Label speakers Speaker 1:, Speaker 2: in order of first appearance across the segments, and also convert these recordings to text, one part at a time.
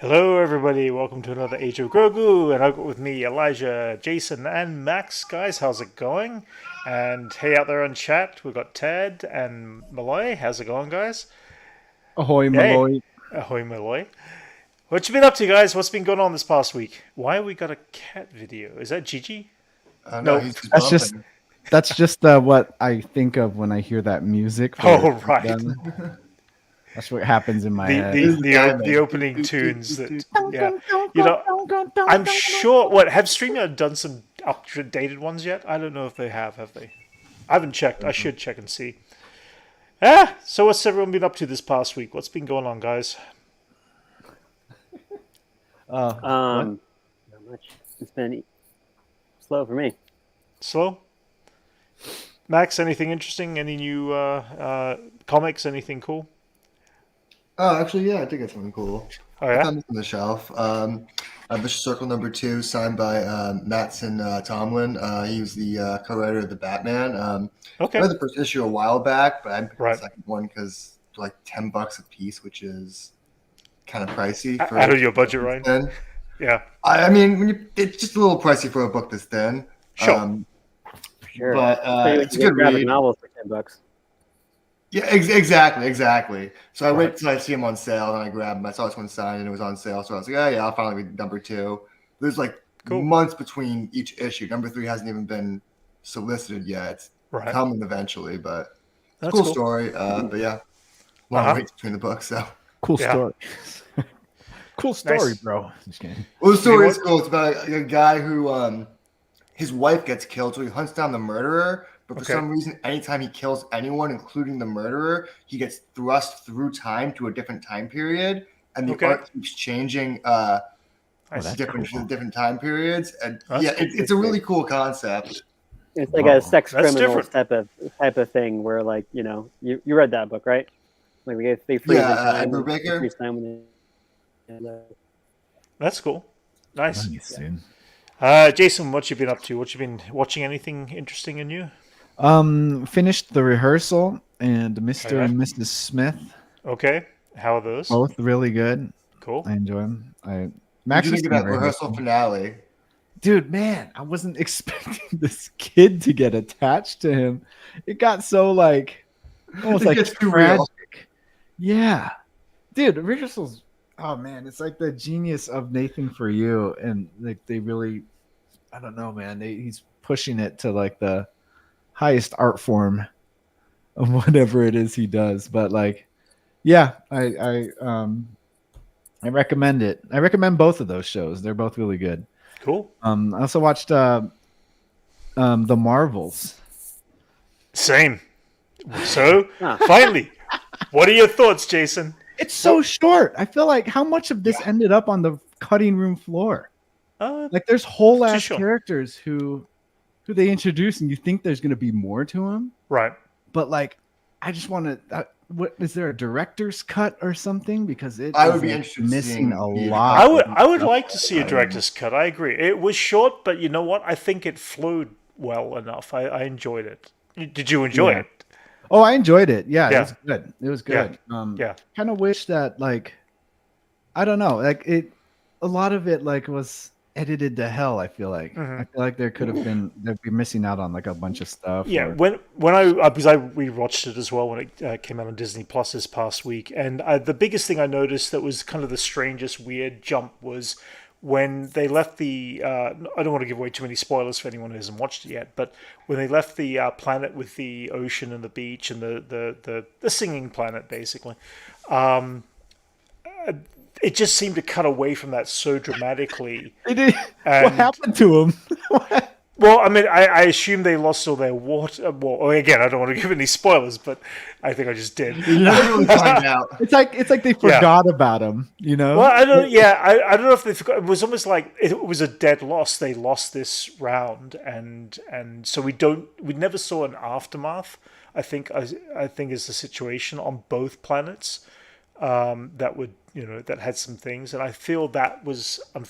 Speaker 1: Hello, everybody. Welcome to another Age of Grogu, and I've got with me Elijah, Jason, and Max. Guys, how's it going? And hey, out there on chat, we've got Ted and Malloy. How's it going, guys?
Speaker 2: Ahoy,
Speaker 1: Yay!
Speaker 2: Malloy.
Speaker 1: Ahoy, Malloy. What you been up to, guys? What's been going on this past week? Why we got a cat video? Is that Gigi?
Speaker 3: No,
Speaker 1: No.
Speaker 3: he's just
Speaker 2: That's just
Speaker 3: bumping.
Speaker 2: that's just what I think of when I hear that music for
Speaker 1: Oh, right.
Speaker 2: them. That's what happens in my
Speaker 1: The
Speaker 2: head.
Speaker 1: the
Speaker 3: This is the
Speaker 1: the
Speaker 3: guy
Speaker 1: o- the
Speaker 3: man.
Speaker 1: opening tunes that yeah. You know, I'm sure. What have StreamYard done some updated ones yet? I don't know if they have. Have they? I haven't checked. I should check and see. So what's everyone been up to this past week? What's been going on, guys?
Speaker 2: What?
Speaker 4: Not much. It's been slow for me.
Speaker 1: Slow? Max, anything interesting? Any new comics? Anything cool?
Speaker 3: Oh, actually, yeah, I think it's something cool.
Speaker 1: Oh
Speaker 3: I
Speaker 1: yeah.
Speaker 3: found this on the shelf. I have Circle number 2 signed by Mattson Tomlin. He was the co-writer of the Batman. I
Speaker 1: Okay.
Speaker 3: read the first issue a while back, but I picked the
Speaker 1: Right.
Speaker 3: second one because they're like $10 a piece, which is kind of pricey for
Speaker 1: Out
Speaker 3: a
Speaker 1: of your
Speaker 3: book
Speaker 1: budget,
Speaker 3: this
Speaker 1: Ryan.
Speaker 3: thin.
Speaker 1: Yeah.
Speaker 3: I mean, it's just a little pricey for a book this thin.
Speaker 1: Sure.
Speaker 4: For sure.
Speaker 3: But
Speaker 4: Especially when
Speaker 3: it's a
Speaker 4: you get
Speaker 3: good
Speaker 4: graphic
Speaker 3: read.
Speaker 4: novels for $10.
Speaker 3: Yeah, exactly. So I
Speaker 1: Right.
Speaker 3: wait till I see them on sale, and I grab them. I saw this one signed, and it was on sale, so I was like, "Oh yeah, I'll finally read number 2." There's like
Speaker 1: Cool.
Speaker 3: months between each issue. Number 3 hasn't even been solicited yet. It's
Speaker 1: Right.
Speaker 3: coming eventually, but it's a
Speaker 1: That's
Speaker 3: cool
Speaker 1: cool.
Speaker 3: story. But yeah, long
Speaker 1: Uh-huh.
Speaker 3: wait between the books. So,
Speaker 2: Cool
Speaker 1: Yeah.
Speaker 2: story. Cool story,
Speaker 1: Nice.
Speaker 2: bro. Just kidding.
Speaker 3: well, the story
Speaker 1: You
Speaker 3: is cool. It's about a guy who his wife gets killed, so he hunts down the murderer. But for
Speaker 1: Okay.
Speaker 3: some reason, anytime he kills anyone, including the murderer, he gets thrust through time to a different time period, and the
Speaker 1: Okay.
Speaker 3: art keeps changing
Speaker 1: I
Speaker 2: that's
Speaker 1: see.
Speaker 3: different time periods. And
Speaker 1: That's
Speaker 3: yeah,
Speaker 1: cool.
Speaker 3: it's a really cool concept.
Speaker 4: It's like
Speaker 2: Wow.
Speaker 4: a sex
Speaker 1: That's
Speaker 4: criminals
Speaker 1: different.
Speaker 4: type of thing where, like, you read that book, right? Like they freeze
Speaker 3: Yeah,
Speaker 4: in time.
Speaker 3: Edward
Speaker 4: They
Speaker 3: Baker.
Speaker 4: freeze time when they,
Speaker 1: That's cool. Nice.
Speaker 2: Nice, dude.
Speaker 1: Jason, what you been up to? What you been watching? Anything interesting in you?
Speaker 2: Finished the rehearsal and Mr.
Speaker 1: Okay.
Speaker 2: and Mrs. Smith,
Speaker 1: Okay. How are those?
Speaker 2: both really good.
Speaker 1: Cool.
Speaker 2: I enjoy them.
Speaker 3: What
Speaker 2: Max
Speaker 3: do you
Speaker 2: was
Speaker 3: think of that
Speaker 2: doing
Speaker 3: rehearsal
Speaker 2: rehearsal.
Speaker 3: finale?
Speaker 2: Dude, man, I wasn't expecting this kid to get attached to him. It got so like almost
Speaker 3: It
Speaker 2: like
Speaker 3: gets too
Speaker 2: tragic.
Speaker 3: real.
Speaker 2: Yeah, dude, rehearsals. Oh man, it's like the genius of Nathan for you, and like they really, I don't know, man. He's pushing it to like the highest art form of whatever it is he does. But like, yeah, I recommend it. I recommend both of those shows. They're both really good.
Speaker 1: Cool.
Speaker 2: I also watched The Marvels.
Speaker 1: Same. So,
Speaker 4: Huh.
Speaker 1: finally, what are your thoughts, Jason?
Speaker 2: It's so short. I feel like how much of this ended up on the cutting room floor? Like there's whole
Speaker 1: Too
Speaker 2: ass
Speaker 1: short.
Speaker 2: characters who they introduce, and you think there's going to be more to them,
Speaker 1: Right.
Speaker 2: but like I just want to. What is there a director's cut or something? Because it
Speaker 3: I
Speaker 2: is,
Speaker 3: would be
Speaker 2: like,
Speaker 3: interested in
Speaker 2: missing
Speaker 3: seeing
Speaker 2: a
Speaker 3: the
Speaker 2: lot.
Speaker 1: I would
Speaker 2: of
Speaker 1: like to see a
Speaker 2: stuff.
Speaker 1: director's cut. I agree. It was short, but you know what? I think it flowed well enough. I enjoyed it. Did you enjoy
Speaker 2: Yeah.
Speaker 1: it?
Speaker 2: Oh, I enjoyed it. Yeah,
Speaker 1: Yeah.
Speaker 2: it was good. It was good.
Speaker 1: Yeah.
Speaker 2: Kind of wish that like I don't know, like it. A lot of it like was edited to hell. I feel like there could have been they'd be missing out on like a bunch of stuff.
Speaker 1: Yeah,
Speaker 2: or-
Speaker 1: when I because I rewatched it as well when it came out on Disney Plus this past week, and the biggest thing I noticed that was kind of the strangest weird jump was when they left the. I don't want to give away too many spoilers for anyone who hasn't watched it yet, but when they left the planet with the ocean and the beach and the singing planet basically, it just seemed to cut away from that so dramatically.
Speaker 2: They did. What
Speaker 1: And-
Speaker 2: happened to him?
Speaker 1: Well, I mean, I assume they lost all their water. Well, again, I don't want to give any spoilers, but I think I just did.
Speaker 3: You never really find out.
Speaker 2: It's like they forgot about him. You know.
Speaker 1: Well, I don't. Yeah, I don't know if they forgot. It was almost like it was a dead loss. They lost this round, and so we never saw an aftermath. I think is the situation on both planets that would that had some things, and I feel that was an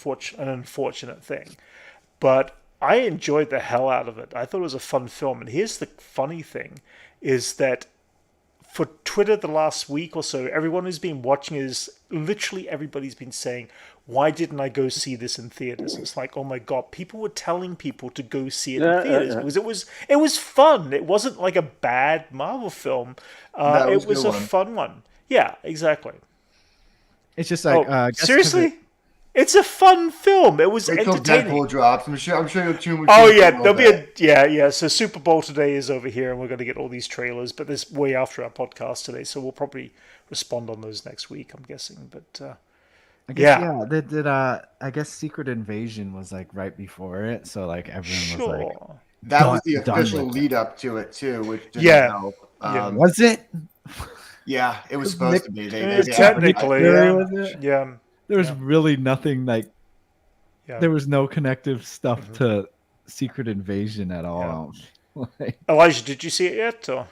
Speaker 1: unfortunate thing, but I enjoyed the hell out of it. I thought it was a fun film, and here's the funny thing: is that for Twitter the last week or so, everyone who's been watching is literally everybody's been saying, "Why didn't I go see this in theaters?" It's like, oh my god, people were telling people to go see it in theaters because it was fun. It wasn't like a bad Marvel film. It was a fun one. Yeah, exactly.
Speaker 2: It's just like
Speaker 1: seriously. It's a fun film. It was
Speaker 3: Wait till
Speaker 1: entertaining.
Speaker 3: Deadpool drops. I'm sure you'll tune with.
Speaker 1: Oh yeah, there'll be a So Super Bowl today is over here, and we're going to get all these trailers. But this way after our podcast today, so we'll probably respond on those next week. I'm guessing. But
Speaker 2: I guess, they did. I guess Secret Invasion was like right before it, so like everyone was like,
Speaker 3: that was the official lead up to it too, which didn't help.
Speaker 2: Was it?
Speaker 3: Yeah, it was supposed to be. They
Speaker 1: technically, yeah.
Speaker 2: There was really nothing like. Yeah. There was no connective stuff to Secret Invasion at all.
Speaker 1: Yeah. Elijah, did you see it yet? Or?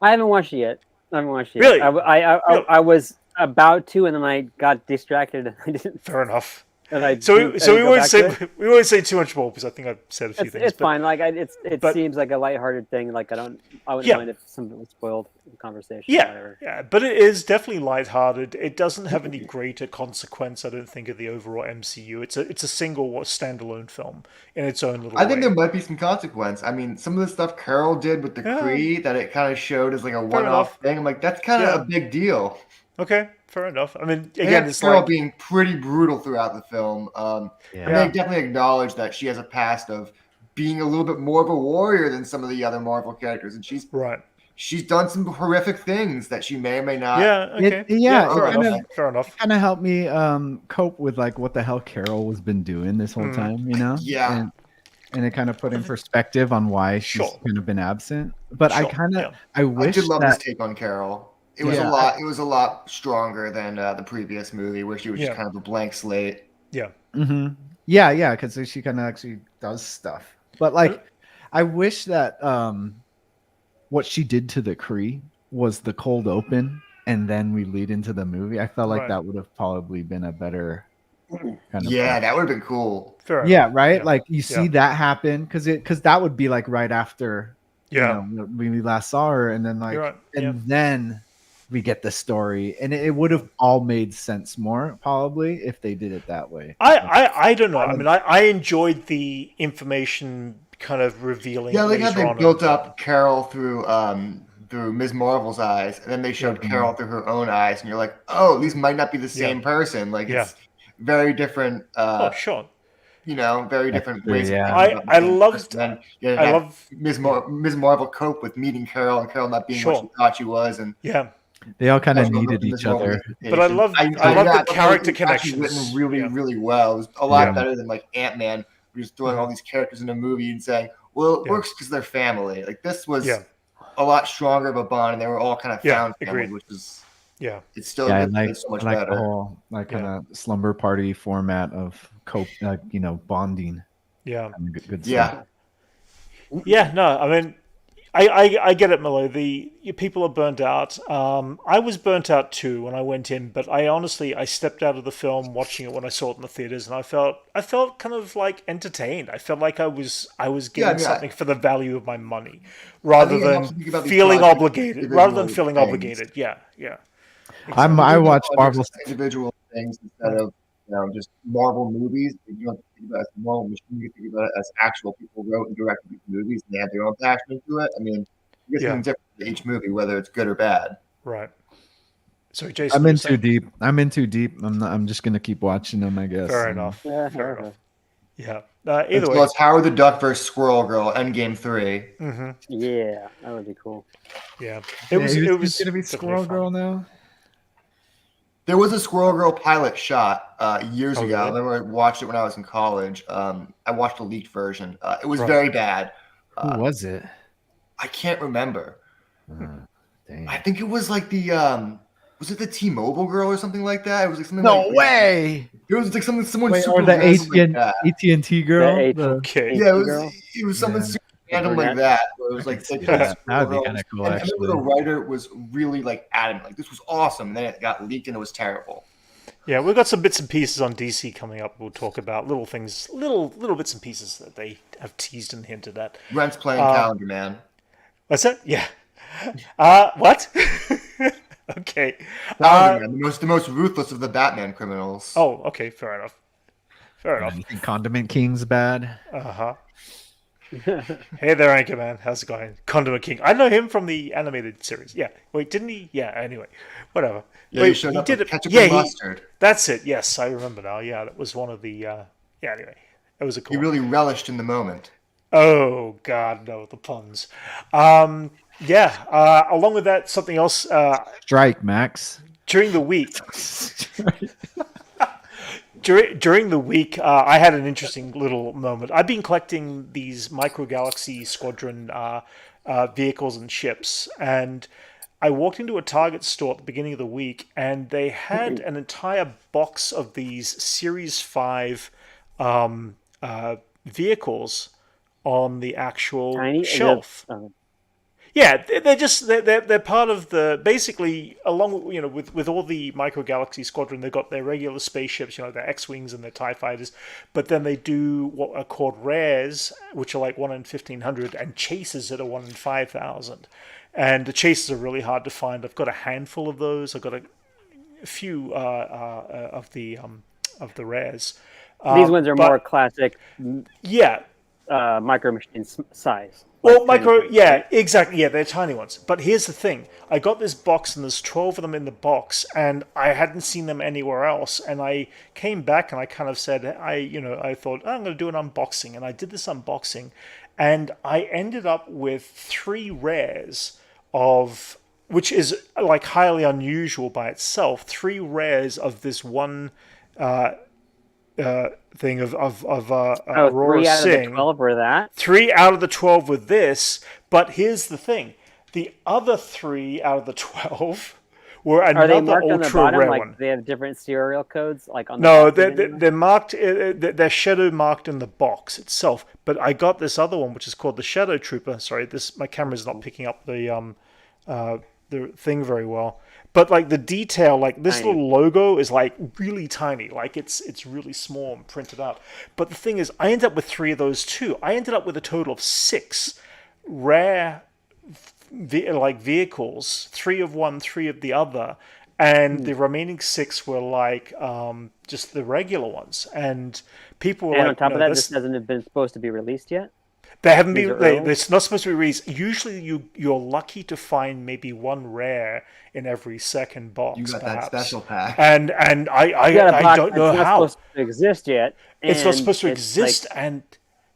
Speaker 4: I haven't watched it yet.
Speaker 1: Really?
Speaker 4: I was about to, and then I got distracted. And I didn't.
Speaker 1: Fair enough.
Speaker 4: And
Speaker 1: we won't say too much more because I think I've said a few things.
Speaker 4: It's fine. Like it seems like a lighthearted thing. Like I wouldn't mind if something was spoiled in the conversation.
Speaker 1: Yeah, but it is definitely lighthearted. It doesn't have any greater consequence, I don't think, of the overall MCU. It's a single standalone film in its own little.
Speaker 3: I think there might be some consequence. I mean, some of the stuff Carol did with the Kree that it kind of showed as like a one-off thing. I'm like, that's kind of a big deal.
Speaker 1: Okay, fair enough. I mean, again, it's
Speaker 3: Carol
Speaker 1: like
Speaker 3: being pretty brutal throughout the film. And they definitely acknowledge that she has a past of being a little bit more of a warrior than some of the other Marvel characters, and she's done some horrific things that she may or may not.
Speaker 1: Yeah, okay. Fair enough.
Speaker 2: It kind of helped me cope with like what the hell Carol has been doing this whole time, you know?
Speaker 3: Yeah.
Speaker 2: And it kind of put in perspective on why she's kind of been absent. But I wish
Speaker 3: I did love this take on Carol. It was a lot. It was a lot stronger than the previous movie, where she was just kind of a blank slate.
Speaker 1: Yeah.
Speaker 2: Mm-hmm. Yeah, because she kind of actually does stuff. But like, I wish that what she did to the Kree was the cold open, and then we lead into the movie. I felt like that would have probably been a better kind of.
Speaker 3: Yeah, that would have been cool.
Speaker 2: Right? Yeah. Like you see that happen because that would be like right after. You know, when we last saw her, and then like, then we get the story, and it would have all made sense more probably if they did it that way.
Speaker 1: I don't know. I mean, I enjoyed the information kind of revealing.
Speaker 3: Yeah, like how they built up Carol through Ms. Marvel's eyes, and then they showed Carol through her own eyes, and you're like, oh, these might not be the same person. Like it's very different. You know, very different ways.
Speaker 1: Yeah. I love
Speaker 3: Ms. Marvel cope with meeting Carol and Carol not being what she thought she was, and
Speaker 2: they all kind of needed each other.
Speaker 1: But I love the character connections.
Speaker 3: Written really, really well. It was a lot better than like Ant-Man, who's just throwing all these characters in a movie and saying, "Well, it works because they're family." Like this was a lot stronger of a bond, and they were all kind of found family, which is it's still
Speaker 2: so
Speaker 3: much
Speaker 2: like
Speaker 3: better.
Speaker 2: The whole kind of slumber party format of bonding.
Speaker 1: Yeah,
Speaker 2: good stuff.
Speaker 1: Yeah. No, I mean. I get it, Milo. The people are burnt out. I was burnt out too when I went in, but I stepped out of the film watching it when I saw it in the theaters, and I felt kind of like entertained. I felt like I was getting something for the value of my money, rather than feeling obligated. Yeah. Exactly.
Speaker 2: I watch Marvel
Speaker 3: individual things instead of just Marvel movies. You don't think about it as a Marvel machine. You think about it as actual people wrote and directed these movies, and they have their own passion into it. I mean, you get something different in each movie, whether it's good or bad.
Speaker 1: Right. So, Jason,
Speaker 2: I'm in too deep. I'm just gonna keep watching them, I guess.
Speaker 1: Fair enough. Yeah.
Speaker 3: Either way, it's Howard the Duck versus Squirrel Girl, Endgame 3.
Speaker 1: Mm-hmm.
Speaker 4: Yeah, that would be cool.
Speaker 1: Yeah.
Speaker 2: It was gonna be Squirrel Girl now.
Speaker 3: There was a Squirrel Girl pilot shot years ago. I remember I watched it when I was in college. I watched a leaked version. It was very bad.
Speaker 2: Who was it?
Speaker 3: I can't remember.
Speaker 2: Dang.
Speaker 3: I think it was like the was it the T-Mobile girl or something like that? It was like something.
Speaker 2: No way!
Speaker 3: It was like someone.
Speaker 2: Wait, or the AT&T girl.
Speaker 3: It was something super random like that. Where it was like
Speaker 2: that would be kind of cool.
Speaker 3: And I remember the writer was really like adamant, like this was awesome, and then it got leaked and it was terrible.
Speaker 1: Yeah, we've got some bits and pieces on DC coming up. We'll talk about little things, little bits and pieces that they have teased and hinted at.
Speaker 3: Brent's playing Calendar Man.
Speaker 1: What's that? Yeah. What? Okay.
Speaker 3: The most ruthless of the Batman criminals.
Speaker 1: Oh, okay, fair enough. Fair enough.
Speaker 2: You think Condiment King's bad?
Speaker 1: Uh-huh. Hey there, Anchorman. How's it going? Condiment King. I know him from the animated series. Yeah. Wait, didn't he? Yeah, anyway. Whatever.
Speaker 3: Yeah,
Speaker 1: Wait,
Speaker 3: he showed up
Speaker 1: did
Speaker 3: with
Speaker 1: it.
Speaker 3: ketchup
Speaker 1: Yeah,
Speaker 3: and mustard.
Speaker 1: that's it. Yes, I remember now. Yeah, that was one of the... yeah, anyway. It was a cool
Speaker 3: He really relished in the moment.
Speaker 1: Oh, God, no, the puns. Yeah, along with that, something else.
Speaker 2: Strike, Max.
Speaker 1: During the week... During the week, I had an interesting little moment. I've been collecting these Micro Galaxy Squadron vehicles and ships, and I walked into a Target store at the beginning of the week, and they had an entire box of these Series 5 vehicles on the actual shelf. Yeah, they're part of the, basically, along with all the Micro Galaxy Squadron, they've got their regular spaceships, their X-wings and their TIE fighters, but then they do what are called rares, which are like 1 in 1,500, and chasers that are 1 in 5,000. And the chasers are really hard to find. I've got a handful of those. I've got a few of the rares.
Speaker 4: These ones are more classic.
Speaker 1: Yeah.
Speaker 4: Micro Machine size.
Speaker 1: Well, exactly. Yeah, they're tiny ones. But here's the thing. I got this box, and there's 12 of them in the box, and I hadn't seen them anywhere else. And I came back, and I kind of said, I thought, I'm going to do an unboxing. And I did this unboxing, and I ended up with 3 rares of, which is like highly unusual by itself, 3 rares of this one thing of Aurora
Speaker 4: 3 out
Speaker 1: Singh.
Speaker 4: of the 12 were that?
Speaker 1: 3 out of the 12 with this, but here's the thing: the other 3 out of the 12 were another
Speaker 4: Are they marked
Speaker 1: ultra
Speaker 4: on the bottom,
Speaker 1: rare
Speaker 4: like
Speaker 1: one.
Speaker 4: they have different serial codes, like on the
Speaker 1: No,
Speaker 4: bottom
Speaker 1: they're marked. They're shadow marked in the box itself. But I got this other one, which is called the Shadow Trooper. Sorry, my camera's not picking up the thing very well. But like the detail, like this little logo is like really tiny, like it's really small and printed out. But the thing is, I ended up with 3 of those too. I ended up with a total of 6 rare vehicles, 3 of one, 3 of the other, and the remaining 6 were like just the regular ones. And people were
Speaker 4: on top of that, this hasn't been supposed to be released yet.
Speaker 1: They haven't been. They're not supposed to be released. Usually, you're lucky to find maybe 1 rare in every second box.
Speaker 3: You got
Speaker 1: perhaps.
Speaker 3: that special pack,
Speaker 1: and I don't know how
Speaker 4: it's not supposed to exist yet.
Speaker 1: It's not supposed to exist, and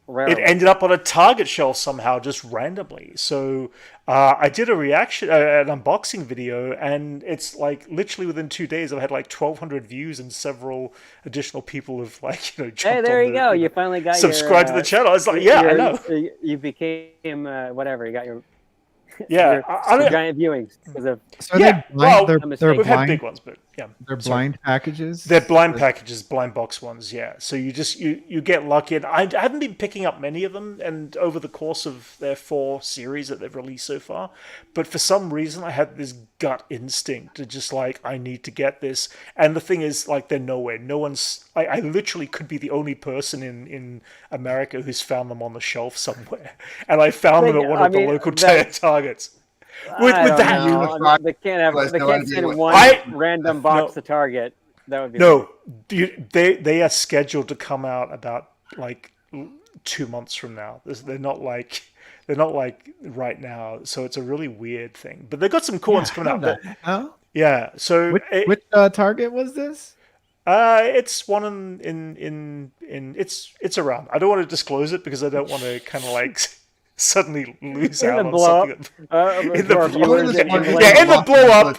Speaker 1: it ended up on a Target shelf somehow, just randomly. So I did an unboxing video, and it's like literally within 2 days, I've had like 1,200 views, and several additional people have jumped
Speaker 4: hey, there you go. You finally got
Speaker 1: subscribed to the channel. It's like, I know.
Speaker 4: You became whatever. You got your giant viewings because of.
Speaker 2: So we've
Speaker 1: had big ones, but yeah,
Speaker 2: they're blind packages.
Speaker 1: They're blind packages, blind box ones. Yeah, so you get lucky. And I haven't been picking up many of them, and over the course of their 4 series that they've released so far. But for some reason, I had this gut instinct to just like, I need to get this. And the thing is, like, they're nowhere. No one's. I literally could be the only person in America who's found them on the shelf somewhere, and I found them at one of the local Targets. With that,
Speaker 4: they can't send one random box to Target. That would be
Speaker 1: they are scheduled to come out about like 2 months from now. They're not like right now. So it's a really weird thing. But they've got some cool ones coming out. Yeah. So
Speaker 2: which Target was this?
Speaker 1: It's one in it's around. I don't want to disclose it because I don't want to kind of like suddenly lose out on something. In the blow up.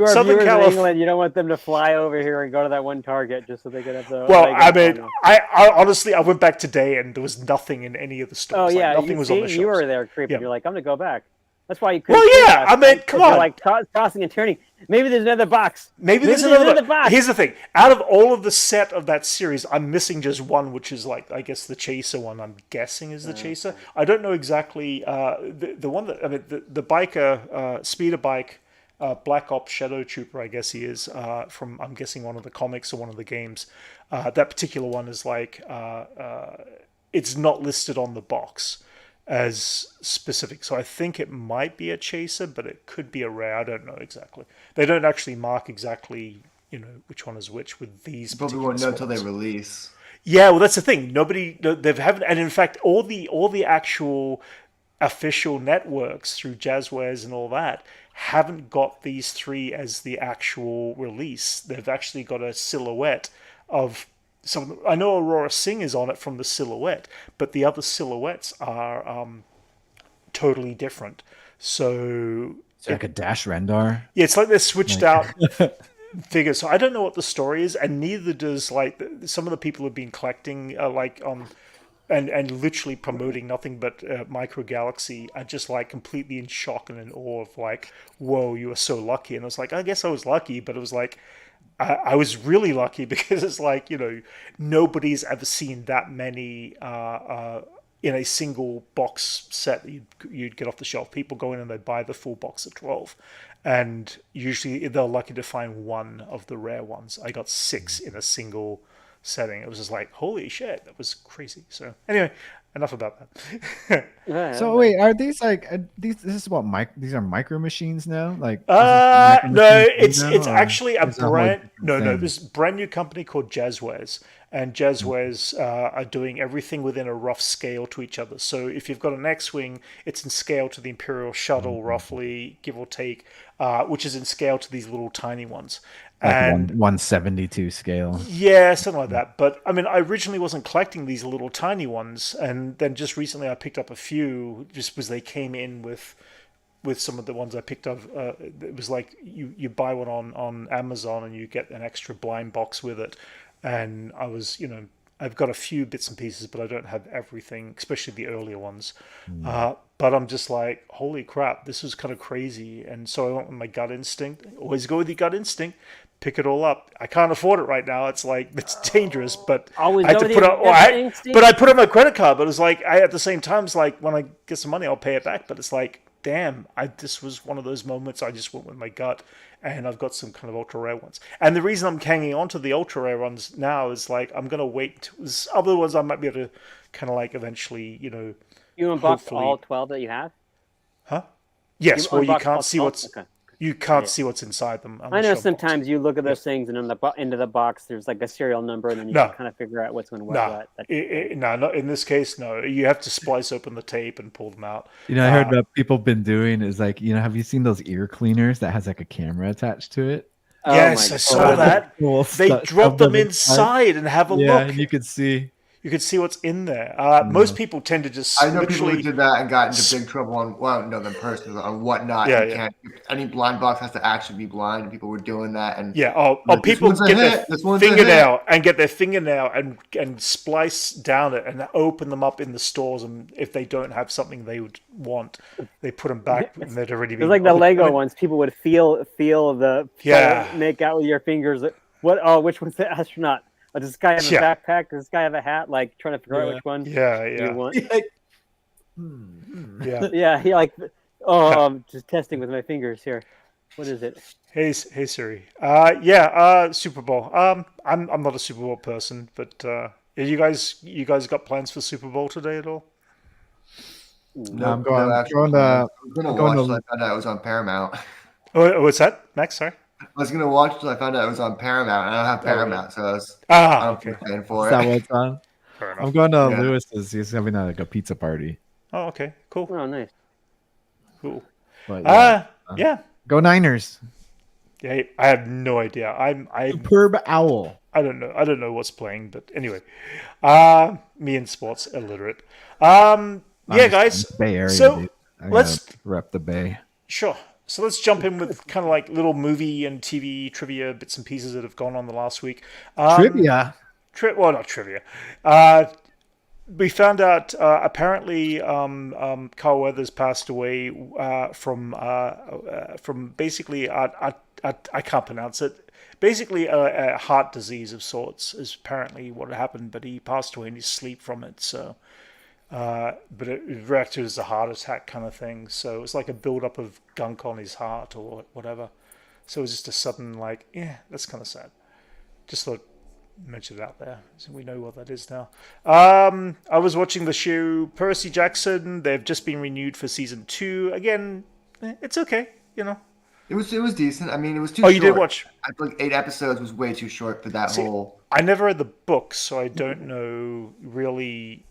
Speaker 4: Southern California. You don't want them to fly over here and go to that one Target just so they could have the.
Speaker 1: Well, I mean, I honestly, I went back today and there was nothing in any of the stores.
Speaker 4: Oh yeah,
Speaker 1: nothing was on the shelves.
Speaker 4: You were there creeping. Yeah. You're like, I'm gonna go back. That's why you couldn't.
Speaker 1: Well, yeah, I mean, come on.
Speaker 4: You're like tossing and turning. Maybe there's another box.
Speaker 1: Maybe there's another box. Here's the thing. Out of all of the set of that series, I'm missing just one, which is like, I guess the Chaser one, I'm guessing is the Chaser. I don't know exactly. The one that, I mean, the biker, speeder bike, Black Ops Shadow Trooper, I guess he is, from, I'm guessing, one of the comics or one of the games. That particular one is like, it's not listed on the box. as specific. So I think it might be a chaser, but it could be a rare. I don't know exactly. They don't actually mark exactly, which one is which with these.
Speaker 3: Probably won't know until they release.
Speaker 1: Yeah, well, that's the thing. They haven't, and in fact, all the actual official networks through Jazzwares and all that haven't got these three as the actual release. They've actually got a silhouette of some. I know Aurora Singh is on it from the silhouette, but the other silhouettes are totally different. So
Speaker 2: it's like a Dash Rendar.
Speaker 1: Yeah, it's like they're switched out figures. So I don't know what the story is, and neither does some of the people who've been collecting and literally promoting nothing but Micro Galaxy are just completely in shock and in awe of whoa, you were so lucky. And I was like, I guess I was lucky, but it was I was really lucky because it's nobody's ever seen that many in a single box set that you'd get off the shelf. People go in and they buy the full box of 12. And usually they're lucky to find one of the rare ones. I got 6 in a single setting. It was just holy shit, that was crazy. So anyway, enough about
Speaker 2: that. So wait, are these these? This is what these are micro machines now?
Speaker 1: No, it's actually a brand. No, there's a brand new company called Jazzwares, and Jazzwares are doing everything within a rough scale to each other. So if you've got an X-wing, it's in scale to the Imperial shuttle, roughly, give or take, which is in scale to these little tiny ones.
Speaker 2: And 172 scale.
Speaker 1: Yeah, something like that. But I mean, I originally wasn't collecting these little tiny ones, and then just recently I picked up a few just because they came in with some of the ones I picked up. It was you buy one on Amazon and you get an extra blind box with it. And I was, I've got a few bits and pieces, but I don't have everything, especially the earlier ones. But I'm just holy crap, this was kind of crazy. And so I went with my gut instinct. Always go with your gut instinct. Pick it all up. I can't afford it right now. It's it's dangerous, but I had to put but I put on my credit card. But it was at the same time, it's when I get some money, I'll pay it back. But it's damn, this was one of those moments I just went with my gut, and I've got some kind of ultra rare ones. And the reason I'm hanging on to the ultra rare ones now is I'm gonna wait. There's other ones I might be able to kind of eventually,
Speaker 4: You unboxed all 12 that you have?
Speaker 1: Huh? Yes. Well, you can't see what's. Okay. You can't see what's inside them.
Speaker 4: I know sometimes you look at those things and in the into the box there's a serial number and then you can kind of figure out what's going to what.
Speaker 1: No, not in this case. No, you have to splice open the tape and pull them out.
Speaker 2: I heard what people have been doing is have you seen those ear cleaners that has a camera attached to it?
Speaker 1: Yes, I saw that. They drop them inside and have a look.
Speaker 2: Yeah, and you could see.
Speaker 1: You could see what's in there. Most people tend to just.
Speaker 3: I know people who did that and got into big trouble on, well, no, them personally, on whatnot. Yeah. Any blind box has to actually be blind. And people were doing that. And
Speaker 1: people get their fingernail and splice down it and open them up in the stores. And if they don't have something they would want, they put them back and they'd already be.
Speaker 4: It's like the Lego ones. People would feel the make out with your fingers. Which one's the astronaut? Does this guy have a backpack? Does this guy have a hat? Trying to figure out which one you want. I'm just testing with my fingers here. What is it?
Speaker 1: Hey Siri. Super Bowl. I'm not a Super Bowl person, but you guys got plans for Super Bowl today at all?
Speaker 3: No, I'm going to watch till I found out it was on Paramount.
Speaker 1: Oh, what's that, Max? Sorry.
Speaker 3: I was gonna watch till I found out it was on Paramount. I don't have Paramount, so I was paying for it.
Speaker 2: Is that what's on? I'm going to Lewis's. He's having a pizza party.
Speaker 1: Oh, okay, cool.
Speaker 4: Oh, nice.
Speaker 1: Cool.
Speaker 2: But, Go Niners.
Speaker 1: Yeah, I have no idea. I'm
Speaker 2: Superb Owl.
Speaker 1: I don't know what's playing, but anyway, me and sports illiterate. Guys.
Speaker 2: Bay Area.
Speaker 1: So let's
Speaker 2: rep the Bay.
Speaker 1: Sure. So let's jump in with kind of little movie and TV trivia bits and pieces that have gone on the last week.
Speaker 2: Trivia?
Speaker 1: Not trivia. We found out apparently Carl Weathers passed away from basically I can't pronounce it. Basically a heart disease of sorts is apparently what happened, but he passed away in his sleep from it. So. But it reacted as a heart attack kind of thing. So it was like a build-up of gunk on his heart or whatever. So it was just a sudden that's kind of sad. Just thought mention it out there, so we know what that is now. I was watching the show Percy Jackson. They've just been renewed for season 2. Again, it's okay, you know.
Speaker 3: It was decent. I mean, it was too short.
Speaker 1: Oh, you did watch?
Speaker 3: I feel like 8 episodes was way too short for that whole...
Speaker 1: I never read the books, so I don't know really,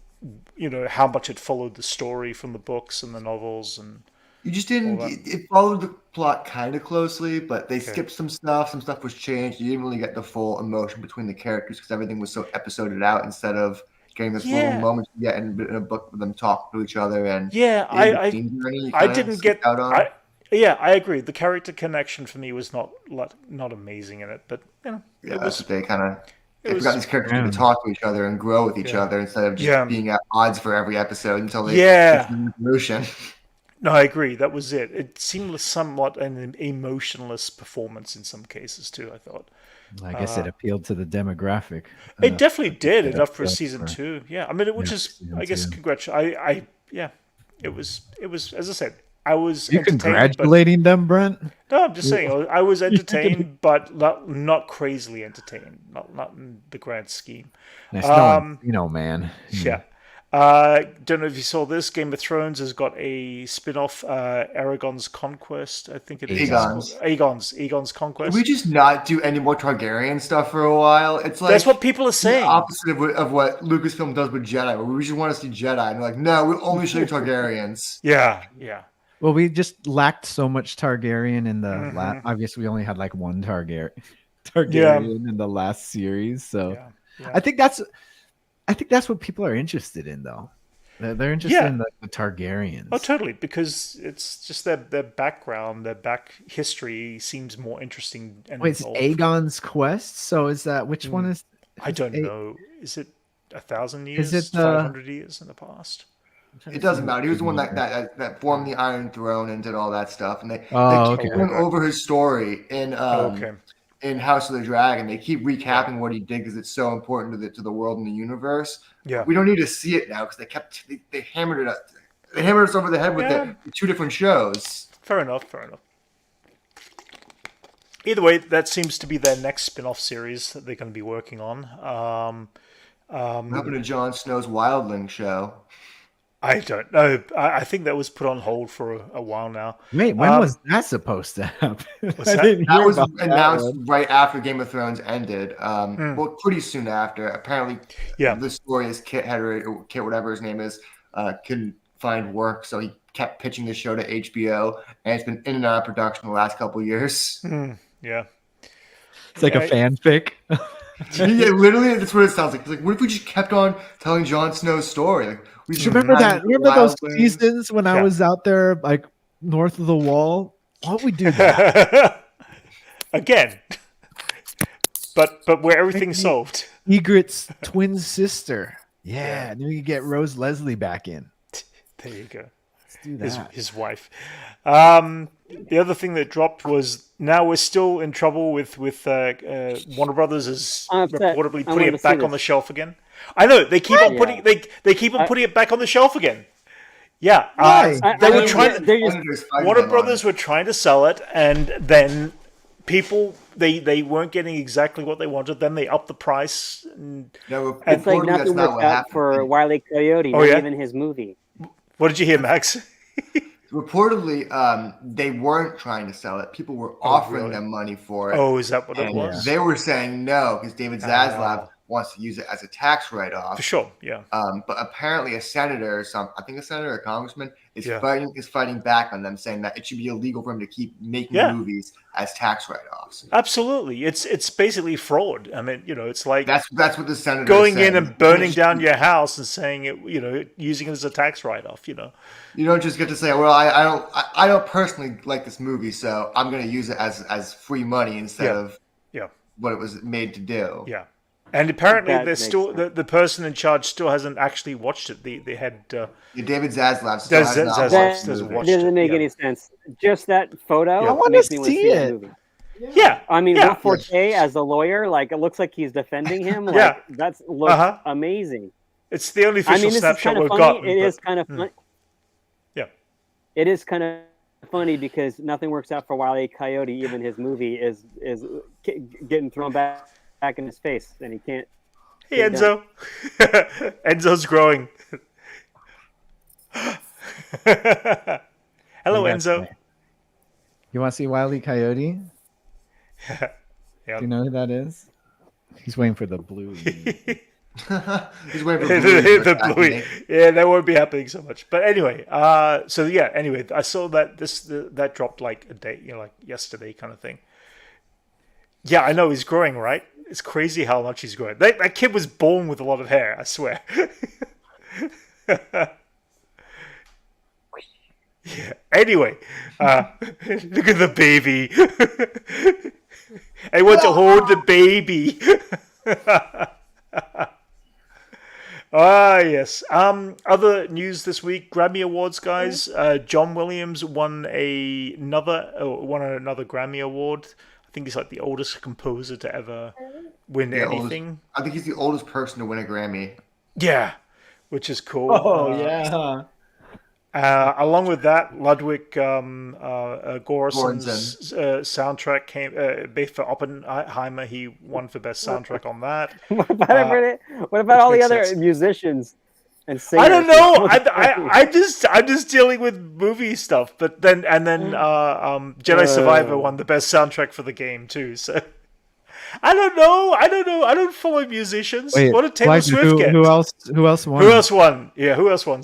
Speaker 1: you know, how much it followed the story from the books and the novels and...
Speaker 3: You just didn't. It followed the plot kind of closely, but they skipped some stuff. Some stuff was changed. You didn't really get the full emotion between the characters because everything was so episoded out instead of getting this little moment you get in a book with them talk to each other. And
Speaker 1: I didn't get. I agree. The character connection for me was not amazing in it, but you know,
Speaker 3: that's what they kind of. They forgot these characters to talk to each other and grow with each other instead of just being at odds for every episode until they get the emotion.
Speaker 1: No, I agree. That was it. It seemed somewhat an emotionless performance in some cases too, I thought.
Speaker 2: I guess it appealed to the demographic.
Speaker 1: It definitely did enough for season 2. Yeah, I mean, which is, I guess, congratulations. It was, as I said, I was.
Speaker 2: You congratulating them, Brent?
Speaker 1: No, I'm just saying I was entertained, but not crazily entertained. Not in the grand scheme.
Speaker 2: Nice man.
Speaker 1: Yeah. Don't know if you saw this. Game of Thrones has got a spin-off, Aegon's Conquest. I think it is. Aegon's Conquest.
Speaker 3: Can we just not do any more Targaryen stuff for a while? It's like
Speaker 1: that's what people are saying.
Speaker 3: The opposite of what Lucasfilm does with Jedi, where we just want to see Jedi, and they're like, no, we only show you Targaryens.
Speaker 1: Yeah.
Speaker 2: Well, we just lacked so much Targaryen in the last. Obviously, we only had like one Targaryen in the last series, so I think that's what people are interested in, though. They're interested in the Targaryens.
Speaker 1: Oh, totally, because it's just their background, their back history seems more interesting. And
Speaker 2: it's Aegon's Quest. So is that which one is?
Speaker 1: I don't know. Is it 1,000 years? Is it 500 years in the past?
Speaker 3: It doesn't matter. He was the one that formed the Iron Throne and did all that stuff, and they keep going over his story in House of the Dragon. They keep recapping what he did because it's so important to the world and the universe.
Speaker 1: Yeah,
Speaker 3: we don't need to see it now because they hammered it up. They hammered us over the head with the 2 different shows.
Speaker 1: Fair enough. Either way, that seems to be their next spin-off series that they're going to be working on.
Speaker 3: What happened to Jon Snow's Wildling show?
Speaker 1: I don't know. I think that was put on hold for a while now.
Speaker 2: Wait, when was that supposed to happen?
Speaker 3: That was announced right after Game of Thrones ended. Well, pretty soon after. Apparently, the story is Kit whatever his name is, couldn't find work, so he kept pitching the show to HBO, and it's been in and out of production the last couple of years.
Speaker 1: Yeah.
Speaker 2: It's like a fanfic.
Speaker 3: Literally, that's what it sounds like. It's like, what if we just kept on telling Jon Snow's story? Like, we should
Speaker 2: remember those seasons when I was out there, like north of the wall? Why don't we do that
Speaker 1: again? But where everything's solved.
Speaker 2: Egret's twin sister. Yeah, and then we could get Rose Leslie back in.
Speaker 1: There you go.
Speaker 2: Let's do that.
Speaker 1: His wife. The other thing that dropped was now we're still in trouble with Warner Brothers is reportedly putting it back on the shelf again. I know they keep on putting putting it back on the shelf again. Yeah, Warner Brothers were trying to sell it, and then people they weren't getting exactly what they wanted. Then they upped the price.
Speaker 4: It's like nothing worked out for Wile E. Coyote, not even his movie.
Speaker 1: What did you hear, Max?
Speaker 3: Reportedly, they weren't trying to sell it. People were offering them money for it.
Speaker 1: Oh, is that what it was?
Speaker 3: They were saying no because David Zaslav wants to use it as a tax write-off.
Speaker 1: For sure, yeah.
Speaker 3: But apparently, a senator or congressman is fighting back on them, saying that it should be illegal for him to keep making movies as tax write-offs.
Speaker 1: Absolutely, it's basically fraud. I mean, it's like
Speaker 3: that's what the senator
Speaker 1: going in and burning down your house and saying it, using it as a tax write-off. You
Speaker 3: don't just get to say, well, I don't personally like this movie, so I'm going to use it as free money instead of what it was made to do.
Speaker 1: Yeah. And apparently, there's still the person in charge still hasn't actually watched it. They had
Speaker 3: David Zaslav still hasn't watched it.
Speaker 4: Doesn't make any sense. Just that photo.
Speaker 2: I want to see it.
Speaker 1: Yeah,
Speaker 4: I mean, Will Forte as a lawyer, like it looks like he's defending him. Like that looks amazing.
Speaker 1: It's the only official snapshot we've got.
Speaker 4: It is kind of funny. Yeah, it is kind of funny because nothing works out for Wile E. Coyote. Even his movie is getting thrown back back in his face, and he can't.
Speaker 1: Hey, Enzo. Enzo's growing. Hello, Enzo.
Speaker 2: You want to see Wile E. Coyote?
Speaker 1: Yep.
Speaker 2: Do you know who that is? He's waiting for the blue.
Speaker 3: He's waiting for
Speaker 1: the bluey. Yeah, that won't be happening so much. But anyway, anyway, I saw that that dropped like a day, like yesterday kind of thing. Yeah, I know he's growing, right? It's crazy how much he's growing. That kid was born with a lot of hair, I swear. Yeah. Anyway, look at the baby. I want to hold the baby. Yes. Other news this week: Grammy Awards, guys. John Williams won another Grammy Award. I think he's like the oldest composer to ever win anything.
Speaker 3: I think he's the oldest person to win a Grammy.
Speaker 1: Yeah, which is cool.
Speaker 2: Oh yeah.
Speaker 1: Along with that, Ludwig Göransson's soundtrack came for Oppenheimer. He won for best soundtrack on that.
Speaker 4: What about all the other musicians and singers?
Speaker 1: I don't know. I'm just dealing with movie stuff. But then Jedi Survivor won the best soundtrack for the game too. So I don't know. I don't follow musicians.
Speaker 2: Wait,
Speaker 1: what did Taylor Swift get?
Speaker 2: Who else won?
Speaker 1: Who else won? Yeah, who else won?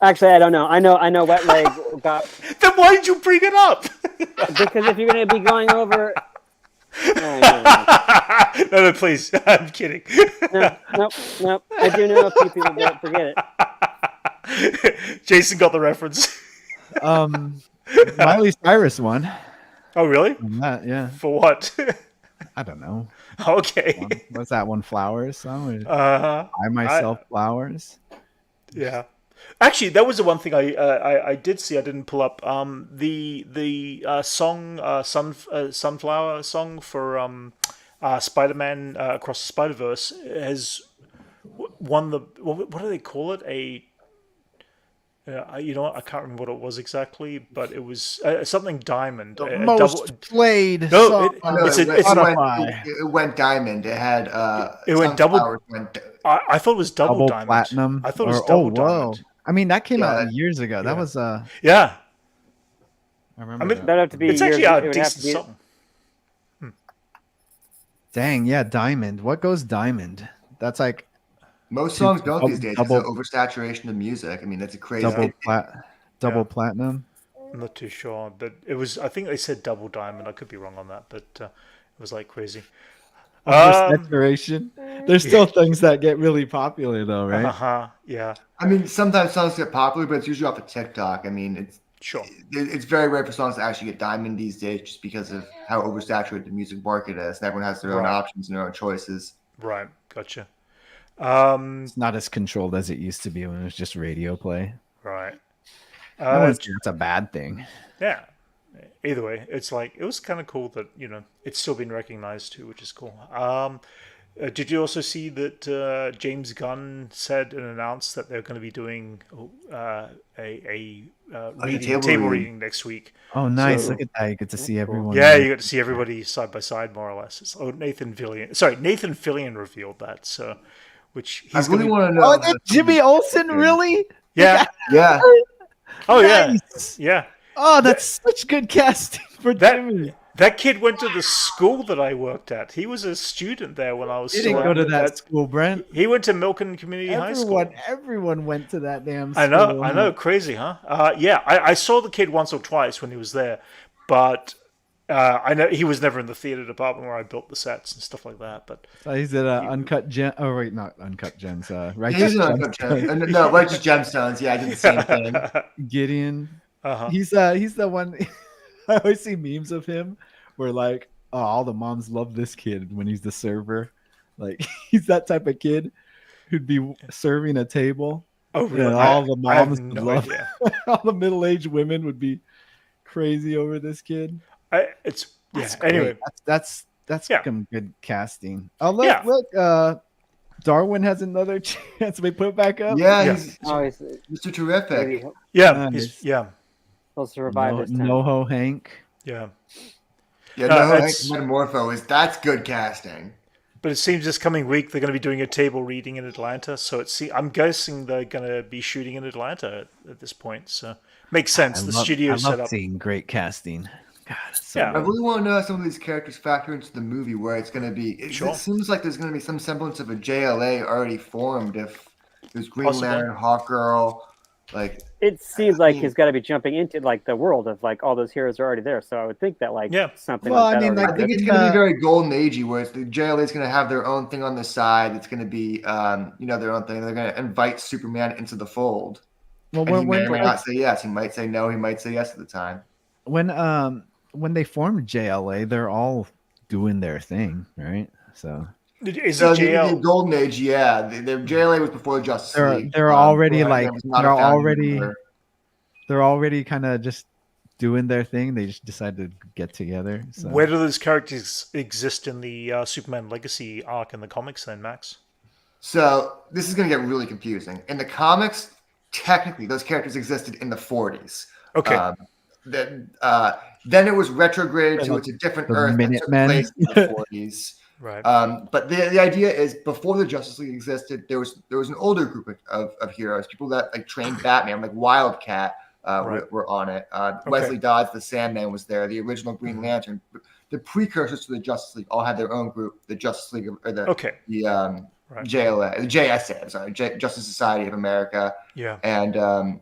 Speaker 4: Actually, I don't know. I know Wet Leg got.
Speaker 1: Then why did you bring it up?
Speaker 4: Because if you're going to be going over.
Speaker 1: No, please. I'm kidding.
Speaker 4: No. I do know a few people that forget
Speaker 1: it. Jason got the reference.
Speaker 2: Miley Cyrus won.
Speaker 1: Oh, really?
Speaker 2: Yeah.
Speaker 1: For what?
Speaker 2: I don't know.
Speaker 1: Okay.
Speaker 2: What's that one? Flowers song?
Speaker 1: I
Speaker 2: myself flowers.
Speaker 1: Yeah. Actually, that was the one thing I did see. I didn't pull up the song Sunflower song for Spider-Man Across the Spider-Verse has won the what do they call it? You know what? I can't remember what it was exactly, but it was something diamond.
Speaker 2: Most played.
Speaker 1: No,
Speaker 3: it went diamond. It had
Speaker 1: it went double. I thought it was double diamond.
Speaker 2: Platinum.
Speaker 1: I thought it was double diamond.
Speaker 2: I mean, that came out years ago.
Speaker 1: Yeah.
Speaker 2: That was
Speaker 1: yeah.
Speaker 2: I remember.
Speaker 1: I mean,
Speaker 4: that. To be
Speaker 1: it's actually a decent song.
Speaker 2: Dang, yeah, diamond. What goes diamond? That's like
Speaker 3: most songs don't these days. It's an oversaturation of music. I mean, that's a crazy
Speaker 2: double platinum.
Speaker 1: I'm not too sure, but it was. I think they said double diamond. I could be wrong on that, but it was like crazy.
Speaker 2: Oversaturation. There's still things that get really popular, though, right?
Speaker 1: Yeah.
Speaker 3: I mean, sometimes songs get popular, but it's usually off of TikTok. I mean, it's very rare for songs to actually get diamond these days, just because of how oversaturated the music market is, and everyone has their own options and their own choices.
Speaker 1: Right. Gotcha.
Speaker 2: It's not as controlled as it used to be when it was just radio play.
Speaker 1: Right.
Speaker 2: That's a bad thing.
Speaker 1: Yeah. Either way, it's like it was kind of cool that it's still been recognized too, which is cool. Did you also see that James Gunn said and announced that they're going to be doing a table reading next week?
Speaker 2: Oh, nice! Look at that. You get to see everyone.
Speaker 1: Yeah, you get to see everybody side by side, more or less. Nathan Fillion revealed that. So, which he's
Speaker 3: I really want to know.
Speaker 2: Oh, that Jimmy Olsen, really?
Speaker 1: Yeah.
Speaker 3: Yeah.
Speaker 1: Oh,
Speaker 2: nice.
Speaker 1: Yeah.
Speaker 2: Oh, that's such good casting for Jimmy.
Speaker 1: That kid went to the school that I worked at. He was a student there when I was.
Speaker 2: He didn't go to that school, Brent.
Speaker 1: He went to Milken Community High School.
Speaker 2: Everyone went to that damn school.
Speaker 1: I know, crazy, huh? Yeah, I saw the kid once or twice when he was there, but I know he was never in the theater department where I built the sets and stuff like that. But
Speaker 2: he's at Uncut Gems. Oh wait, not Uncut Gems.
Speaker 3: Righteous Gemstones. No, Righteous Gemstones. Yeah, I did the same thing.
Speaker 2: Gideon. He's the one. I always see memes of him where like, oh, all the moms love this kid when he's the server. Like he's that type of kid who'd be serving a table. Oh, really? And all the moms would love it. All the middle-aged women would be crazy over this kid.
Speaker 1: Anyway,
Speaker 2: that's some good casting. Oh look, Darwin has another chance. We put it back up.
Speaker 3: Yeah, he's Mr. Terrific.
Speaker 1: Yeah,
Speaker 3: nice.
Speaker 4: Supposed to revive this time.
Speaker 2: NoHo Hank.
Speaker 1: Yeah.
Speaker 3: Yeah, no, Metamorpho that's good casting.
Speaker 1: But it seems this coming week they're going to be doing a table reading in Atlanta. So I'm guessing they're going to be shooting in Atlanta at this point. So makes sense. Studio
Speaker 2: setup. I
Speaker 1: love
Speaker 2: seeing great casting. God,
Speaker 3: I really want to know how some of these characters factor into the movie, where it's going to be. It seems like there's going to be some semblance of a JLA already formed. If there's Green Lantern, Hawkgirl, like
Speaker 4: it seems like he's got to be jumping into like the world of like all those heroes are already there. So I would think that something.
Speaker 3: Well,
Speaker 4: like that
Speaker 3: I think it's going to be very golden agey, where the JLA is going to have their own thing on the side. It's going to be, their own thing. They're going to invite Superman into the fold. Well, he may or may not say yes. He might say no. He might say yes at the time.
Speaker 2: When they formed JLA, they're all doing their thing, right? So.
Speaker 3: The Golden Age, yeah. The JLA was before the Justice League.
Speaker 2: They're already they're already kind of just doing their thing. They just decided to get together. So.
Speaker 1: Where do those characters exist in the Superman Legacy arc in the comics then, Max?
Speaker 3: So this is going to get really confusing. In the comics, technically, those characters existed in the 40s.
Speaker 1: Okay.
Speaker 3: Then it was retrograded to a different Earth that took place in the 40s.
Speaker 1: Right.
Speaker 3: But the idea is, before the Justice League existed, there was an older group of heroes, people that like trained Batman, like Wildcat were on it. Wesley Dodds, the Sandman, was there. The original Green Lantern. The precursors to the Justice League all had their own group, the Justice League, or the JLA, the JSA. I'm sorry, Justice Society of America.
Speaker 1: Yeah.
Speaker 3: And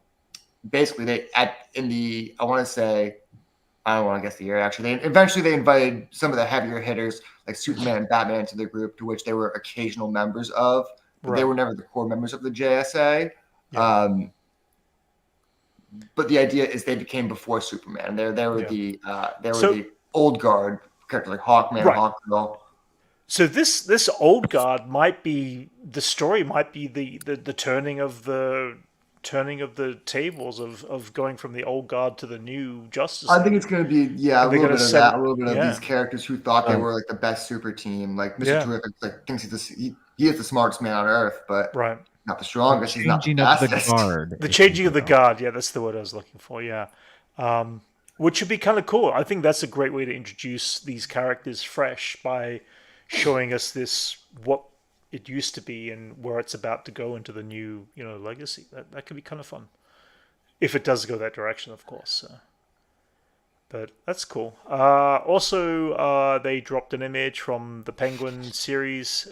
Speaker 3: basically, I don't want to guess the year, actually. Eventually, they invited some of the heavier hitters, like Superman and Batman, into the group, to which they were occasional members of. But they were never the core members of the JSA. Yeah. But the idea is they became before Superman. They were the old guard characters, like Hawkman, Hawkgirl.
Speaker 1: So this old guard might be the story. Might be the turning of the tables of going from the old guard to the new Justice League.
Speaker 3: I think it's going to be a little bit of that, a little bit of these characters who thought they were like the best super team. Like Mr. Terrific, like thinks he is the smartest man on Earth, but not the strongest. He's not the fastest.
Speaker 1: The changing of the guard. Yeah, that's the word I was looking for. Yeah, which would be kind of cool. I think that's a great way to introduce these characters fresh by showing us what it used to be and where it's about to go into the new, legacy. That could be kind of fun if it does go that direction, of course. But that's cool. Also, they dropped an image from the Penguin series.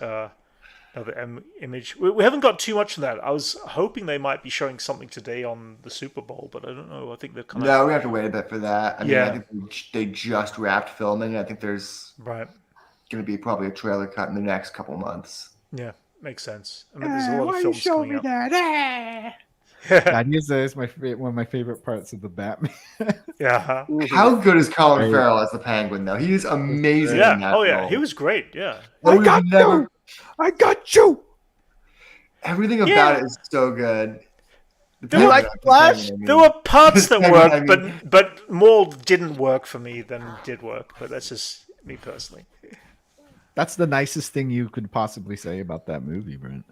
Speaker 1: Another image. We haven't got too much of that. I was hoping they might be showing something today on the Super Bowl, but I don't know. I think they're kind of...
Speaker 3: No, we have to wait a bit for that. I mean, I think they just wrapped filming. I think there's going to be probably a trailer cut in the next couple months.
Speaker 1: Yeah, makes sense. I mean, there's a lot of films coming up.
Speaker 2: God, it's one of my favorite parts of the Batman.
Speaker 1: Yeah.
Speaker 3: How good is Colin Farrell as the Penguin, though? He is amazing in that role.
Speaker 1: He was great. Yeah.
Speaker 2: I got you.
Speaker 3: Everything about it is so good.
Speaker 2: You like Flash?
Speaker 1: There were parts that worked, but more didn't work for me than did work. But that's just me personally.
Speaker 2: That's the nicest thing you could possibly say about that movie, Brent.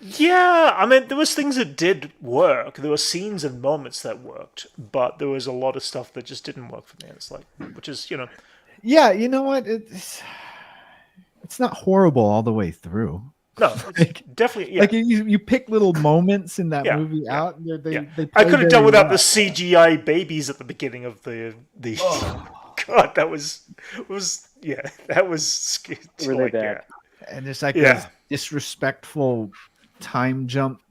Speaker 1: Yeah, I mean, there was things that did work. There were scenes and moments that worked, but there was a lot of stuff that just didn't work for me. It's like, which is,
Speaker 2: Yeah, you know what? It's not horrible all the way through.
Speaker 1: No, it's definitely. Yeah.
Speaker 2: Like you pick little moments in that movie out. They
Speaker 1: I could have done without the CGI babies at the beginning of the. God, that was
Speaker 4: really bad.
Speaker 2: And it's like those disrespectful time jump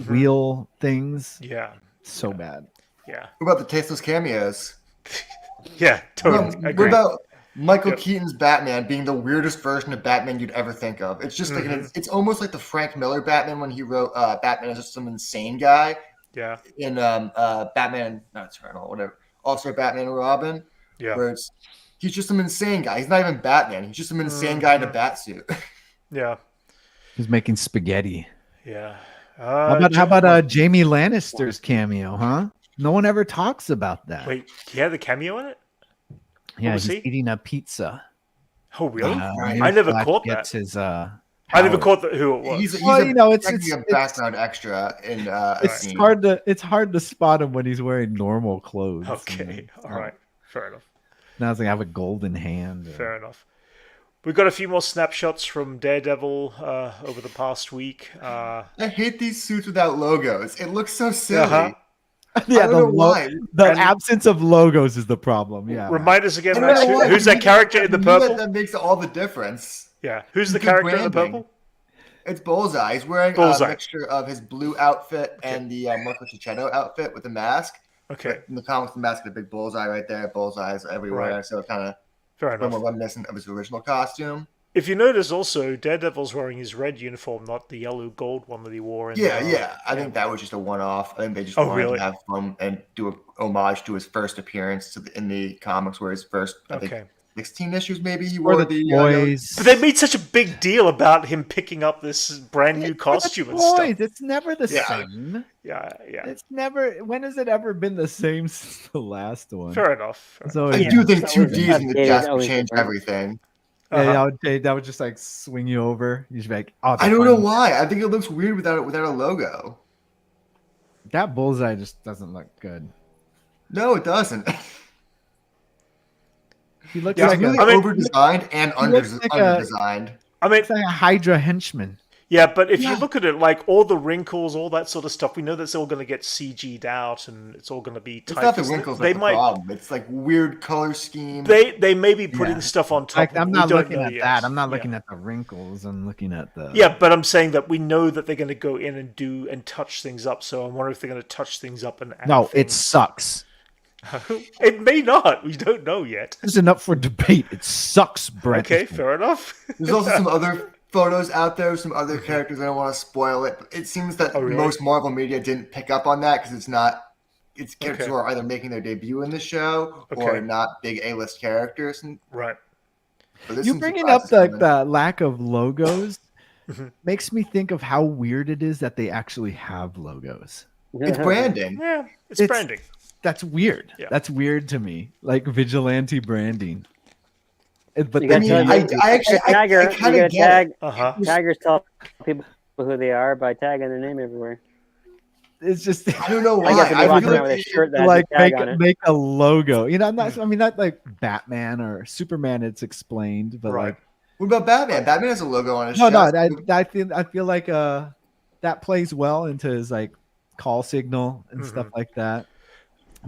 Speaker 2: wheel things.
Speaker 1: Yeah,
Speaker 2: so bad.
Speaker 1: Yeah.
Speaker 3: What about the tasteless cameos?
Speaker 1: Yeah, totally.
Speaker 3: What about Michael Keaton's Batman being the weirdest version of Batman you'd ever think of? It's just like it's almost like the Frank Miller Batman when he wrote Batman as just some insane guy.
Speaker 1: Yeah.
Speaker 3: In Batman, not Eternal, whatever. Also Batman and Robin.
Speaker 1: Yeah.
Speaker 3: Where he's just some insane guy. He's not even Batman. He's just some insane guy in a bat suit.
Speaker 1: Yeah.
Speaker 2: He's making spaghetti.
Speaker 1: Yeah.
Speaker 2: How about Jamie Lannister's cameo, huh? No one ever talks about that.
Speaker 1: Wait, he had the cameo in it?
Speaker 2: Yeah, he's eating a pizza.
Speaker 1: Oh, really? I never caught that.
Speaker 2: I
Speaker 1: never caught who it was.
Speaker 3: He's a background extra in
Speaker 2: it's hard to spot him when he's wearing normal clothes.
Speaker 1: Okay, all right, fair enough.
Speaker 2: Now it's like I have a golden hand.
Speaker 1: Fair enough. We've got a few more snapshots from Daredevil over the past week.
Speaker 3: I hate these suits without logos. It looks so silly.
Speaker 1: Uh-huh.
Speaker 2: Yeah, the absence of logos is the problem. Yeah.
Speaker 1: Remind us again, Max, who's that character in the purple?
Speaker 3: That makes all the difference.
Speaker 1: Yeah. Who's the character in the purple?
Speaker 3: It's Bullseye. He's wearing a mixture of his blue outfit and the Marco Cicchetto outfit with the mask.
Speaker 1: Okay.
Speaker 3: But in the comics, the mask is a big bullseye right there. Bullseyes everywhere. Right. So it's kind of more reminiscent of his original costume.
Speaker 1: If you notice also, Daredevil's wearing his red uniform, not the yellow gold one that he wore.
Speaker 3: I think that was just a one-off. I think they just wanted to have fun and do a homage to his first appearance in the comics, where his first, I think, 16 issues maybe he wore the
Speaker 2: boys.
Speaker 1: But they made such a big deal about him picking up this brand new costume and stuff.
Speaker 2: It's never the same.
Speaker 1: Yeah.
Speaker 2: It's never. When has it ever been the same since the last one?
Speaker 1: Fair enough.
Speaker 3: I do think 2Ds in the chest would change everything.
Speaker 2: Yeah, that would just like swing you over. You should be like, oh,
Speaker 3: I don't know why. I think it looks weird without a logo.
Speaker 2: That bullseye just doesn't look good.
Speaker 3: No, it doesn't.
Speaker 2: He looks
Speaker 3: like really over-designed and under-designed.
Speaker 2: I mean, it's like a Hydra henchman.
Speaker 1: Yeah, but if you look at it, like all the wrinkles, all that sort of stuff, we know that's all going to get CG'd out, and it's all going to be.
Speaker 3: It's not the wrinkles that's the problem. It's like weird color scheme.
Speaker 1: They may be putting stuff on top.
Speaker 2: Like, I'm not looking at that. I'm not looking at the wrinkles. I'm looking at the.
Speaker 1: Yeah, but I'm saying that we know that they're going to go in and do and touch things up. So I'm wondering if they're going to touch things up and.
Speaker 2: No, it sucks.
Speaker 1: It may not. We don't know yet.
Speaker 2: This isn't up for debate. It sucks, Brent.
Speaker 1: Okay, fair enough.
Speaker 3: There's also some other photos out there, some other characters. I don't want to spoil it, but it seems that most Marvel media didn't pick up on that because it's characters who are either making their debut in the show or not big A-list characters.
Speaker 1: Right.
Speaker 2: You bringing up the lack of logos makes me think of how weird it is that they actually have logos.
Speaker 3: It's branding.
Speaker 1: Yeah, it's branding.
Speaker 2: That's weird. Yeah. That's weird to me. Like vigilante branding. But
Speaker 4: you taggers tell people who they are by tagging their name everywhere.
Speaker 2: It's just
Speaker 3: I don't know why. I feel
Speaker 2: like, shirt that like make a logo. You know, I'm not. I mean, not like Batman or Superman. It's explained, but like,
Speaker 3: what about Batman? Batman has a logo on his chest.
Speaker 2: No. I feel like that plays well into his like call signal and stuff like that.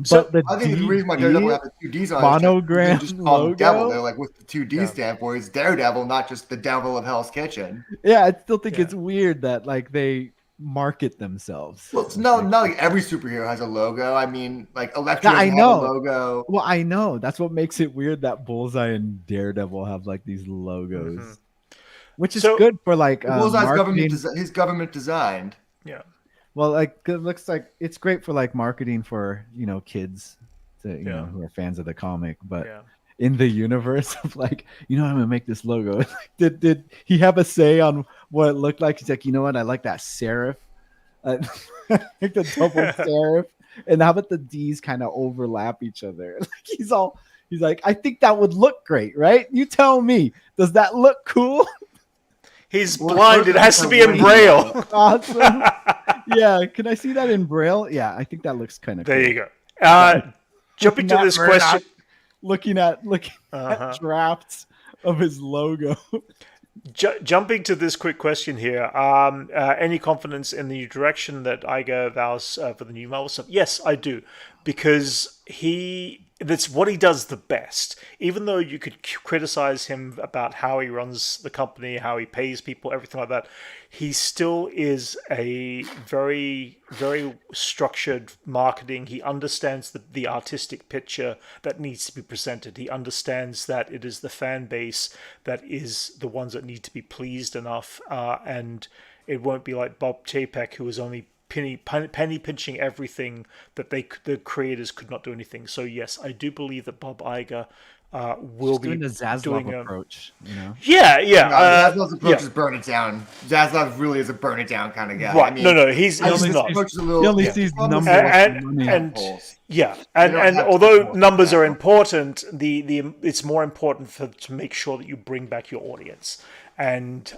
Speaker 3: But I think the reason why Daredevil have the 2Ds on
Speaker 2: monogram
Speaker 3: it, just call him Devil. They're like, what's the 2D stand for? It's Daredevil, not just the Devil of Hell's Kitchen.
Speaker 2: Yeah, I still think it's weird that like they market themselves.
Speaker 3: Well, it's not like every superhero has a logo. I mean, like Elektra has a logo.
Speaker 2: Well, I know. That's what makes it weird that Bullseye and Daredevil have like these logos, which is good for like
Speaker 3: Bullseye's government designed.
Speaker 1: Yeah.
Speaker 2: Well, like it looks like it's great for like marketing for kids, know who are fans of the comic. But in the universe of like, I'm gonna make this logo. Like, did he have a say on what it looked like? He's like, you know what? I like that serif, like the double serif, and how about the D's kind of overlap each other? Like he's like, I think that would look great, right? You tell me, does that look cool?
Speaker 1: He's blind. It has to be in Braille.
Speaker 2: Awesome. Yeah, can I see that in Braille? Yeah, I think that looks kind of cool.
Speaker 1: There you go. Jumping to this question.
Speaker 2: Looking at drafts of his logo.
Speaker 1: Jumping to this quick question here. Any confidence in the direction that Iger vows for the new Marvel stuff? Yes, I do. Because that's what he does the best. Even though you could criticize him about how he runs the company, how he pays people, everything like that, he still is a very, very structured marketing. He understands the artistic picture that needs to be presented. He understands that it is the fan base that is the ones that need to be pleased enough, and it won't be like Bob Chapek, who was only penny pinching everything that the creators could not do anything. So yes, I do believe that Bob Iger will be
Speaker 2: doing a Zaslav approach.
Speaker 1: Yeah.
Speaker 3: Zaslav's approach is burn it down. Zaslav really is a burn it down kind of guy.
Speaker 1: Right? I mean, no, he's not.
Speaker 2: He only sees numbers
Speaker 1: and although numbers are important, it's more important to make sure that you bring back your audience and.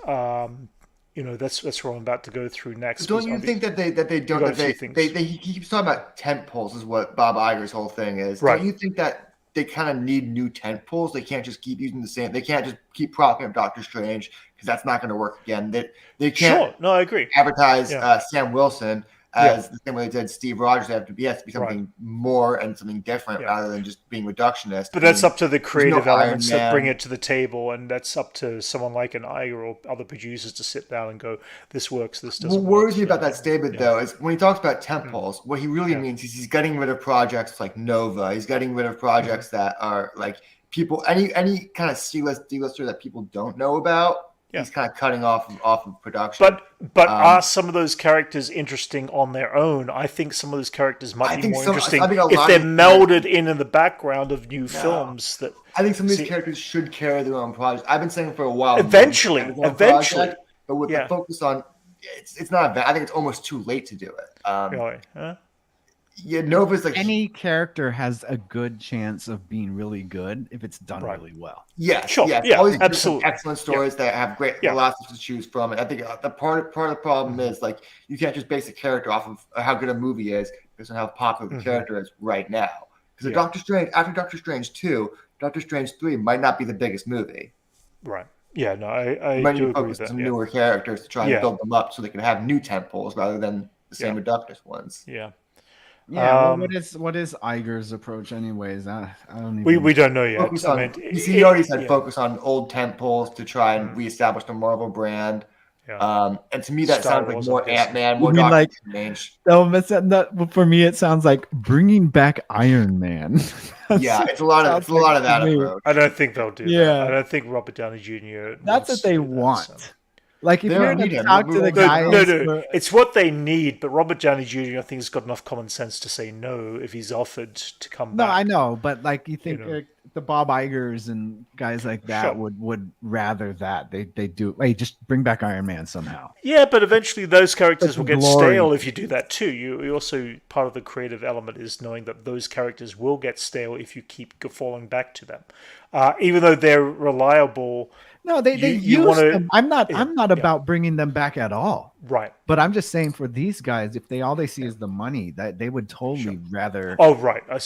Speaker 1: That's what I'm about to go through next.
Speaker 3: Don't you think that he keeps talking about tent poles is what Bob Iger's whole thing is? Right. Don't you think that they kind of need new tent poles. They can't just keep using the same. They can't just keep propping up Doctor Strange because that's not going to work again. They can't.
Speaker 1: Sure. No, I agree.
Speaker 3: Advertise Sam Wilson as the same way they did Steve Rogers. He has to be something more and something different rather than just being reductionist.
Speaker 1: But that's up to the creative elements that bring it to the table, and that's up to someone like an Iger or other producers to sit down and go, "This works. This doesn't."
Speaker 3: What worries me about that statement, though, is when he talks about tent poles, what he really means is he's getting rid of projects like Nova. He's getting rid of projects that are like people, any kind of C-list, D-lister that people don't know about. He's kind of cutting off of production.
Speaker 1: But are some of those characters interesting on their own? I think some of those characters might be more interesting if they're melded in the background of new films. That
Speaker 3: I think some of these characters should carry their own projects. I've been saying for a while.
Speaker 1: Eventually.
Speaker 3: But with the focus on, it's not. I think it's almost too late to do it.
Speaker 1: Really? Huh?
Speaker 3: Yeah, Nova's like
Speaker 2: any character has a good chance of being really good if it's done really well.
Speaker 3: Yeah,
Speaker 1: sure.
Speaker 3: Yeah,
Speaker 1: yeah,
Speaker 3: all these
Speaker 1: absolutely.
Speaker 3: Excellent stories that have great philosophies to choose from. And I think the part of the problem is like you can't just base a character off of how good a movie is based on how popular the character is right now. Because Doctor Strange, after Doctor Strange 2, Doctor Strange 3 might not be the biggest movie.
Speaker 1: Right. Yeah, no, I do agree with that.
Speaker 3: Some newer characters to try and build them up so they can have new tentpoles rather than the same reductionist ones.
Speaker 1: Yeah.
Speaker 2: Yeah, what is Iger's approach anyways? I don't even...
Speaker 1: We don't know yet.
Speaker 3: He already said focus on old tent poles to try and reestablish the Marvel brand. Yeah. And to me, that sounds like more Ant-Man, more Doctor Strange.
Speaker 2: No, for me, it sounds like bringing back Iron Man.
Speaker 3: Yeah, it's a lot of that approach.
Speaker 1: I don't think they'll do that. I don't think Robert Downey Jr.
Speaker 2: That's what they want. Like if you're going to talk to the guys,
Speaker 1: no, it's what they need. But Robert Downey Jr. I think has got enough common sense to say no if he's offered to come back.
Speaker 2: No, I know, but like you think the Bob Igers and guys like that would rather that they do. Hey, just bring back Iron Man somehow.
Speaker 1: Yeah, but eventually those characters will get stale if you do that too. You also part of the creative element is knowing that those characters will get stale if you keep falling back to them, even though they're reliable.
Speaker 2: No, they use them. I'm not about bringing them back at all.
Speaker 1: Right.
Speaker 2: But I'm just saying for these guys, if all they see is the money, that they would totally rather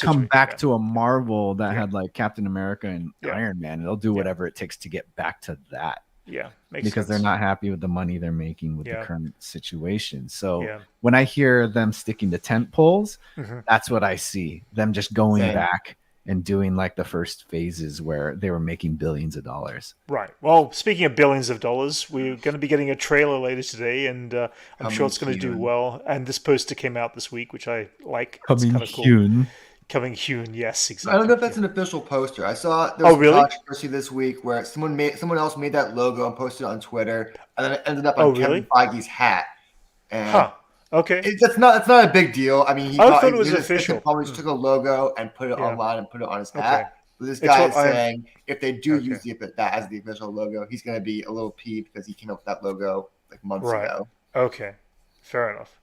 Speaker 2: come back to a Marvel that had like Captain America and Iron Man. They'll do whatever it takes to get back to that.
Speaker 1: Yeah.
Speaker 2: Because they're not happy with the money they're making with the current situation. So when I hear them sticking to tent poles, that's what I see. Them just going back and doing like the first phases where they were making billions of dollars.
Speaker 1: Right. Well, speaking of billions of dollars, we're going to be getting a trailer later today, and I'm sure it's going to do well. And this poster came out this week, which I like.
Speaker 2: Coming soon.
Speaker 1: Coming soon, yes, exactly.
Speaker 3: I don't know if that's an official poster. I saw there was a controversy this week where someone else made that logo and posted it on Twitter, and then it ended up on Kevin Feige's hat. And
Speaker 1: okay,
Speaker 3: that's not a big deal. I mean,
Speaker 1: I thought it was official.
Speaker 3: Probably just took a logo and put it online and put it on his hat. Okay. But this guy is saying if they do use that as the official logo, he's going to be a little peeved because he came up with that logo like months ago.
Speaker 1: Okay, fair enough.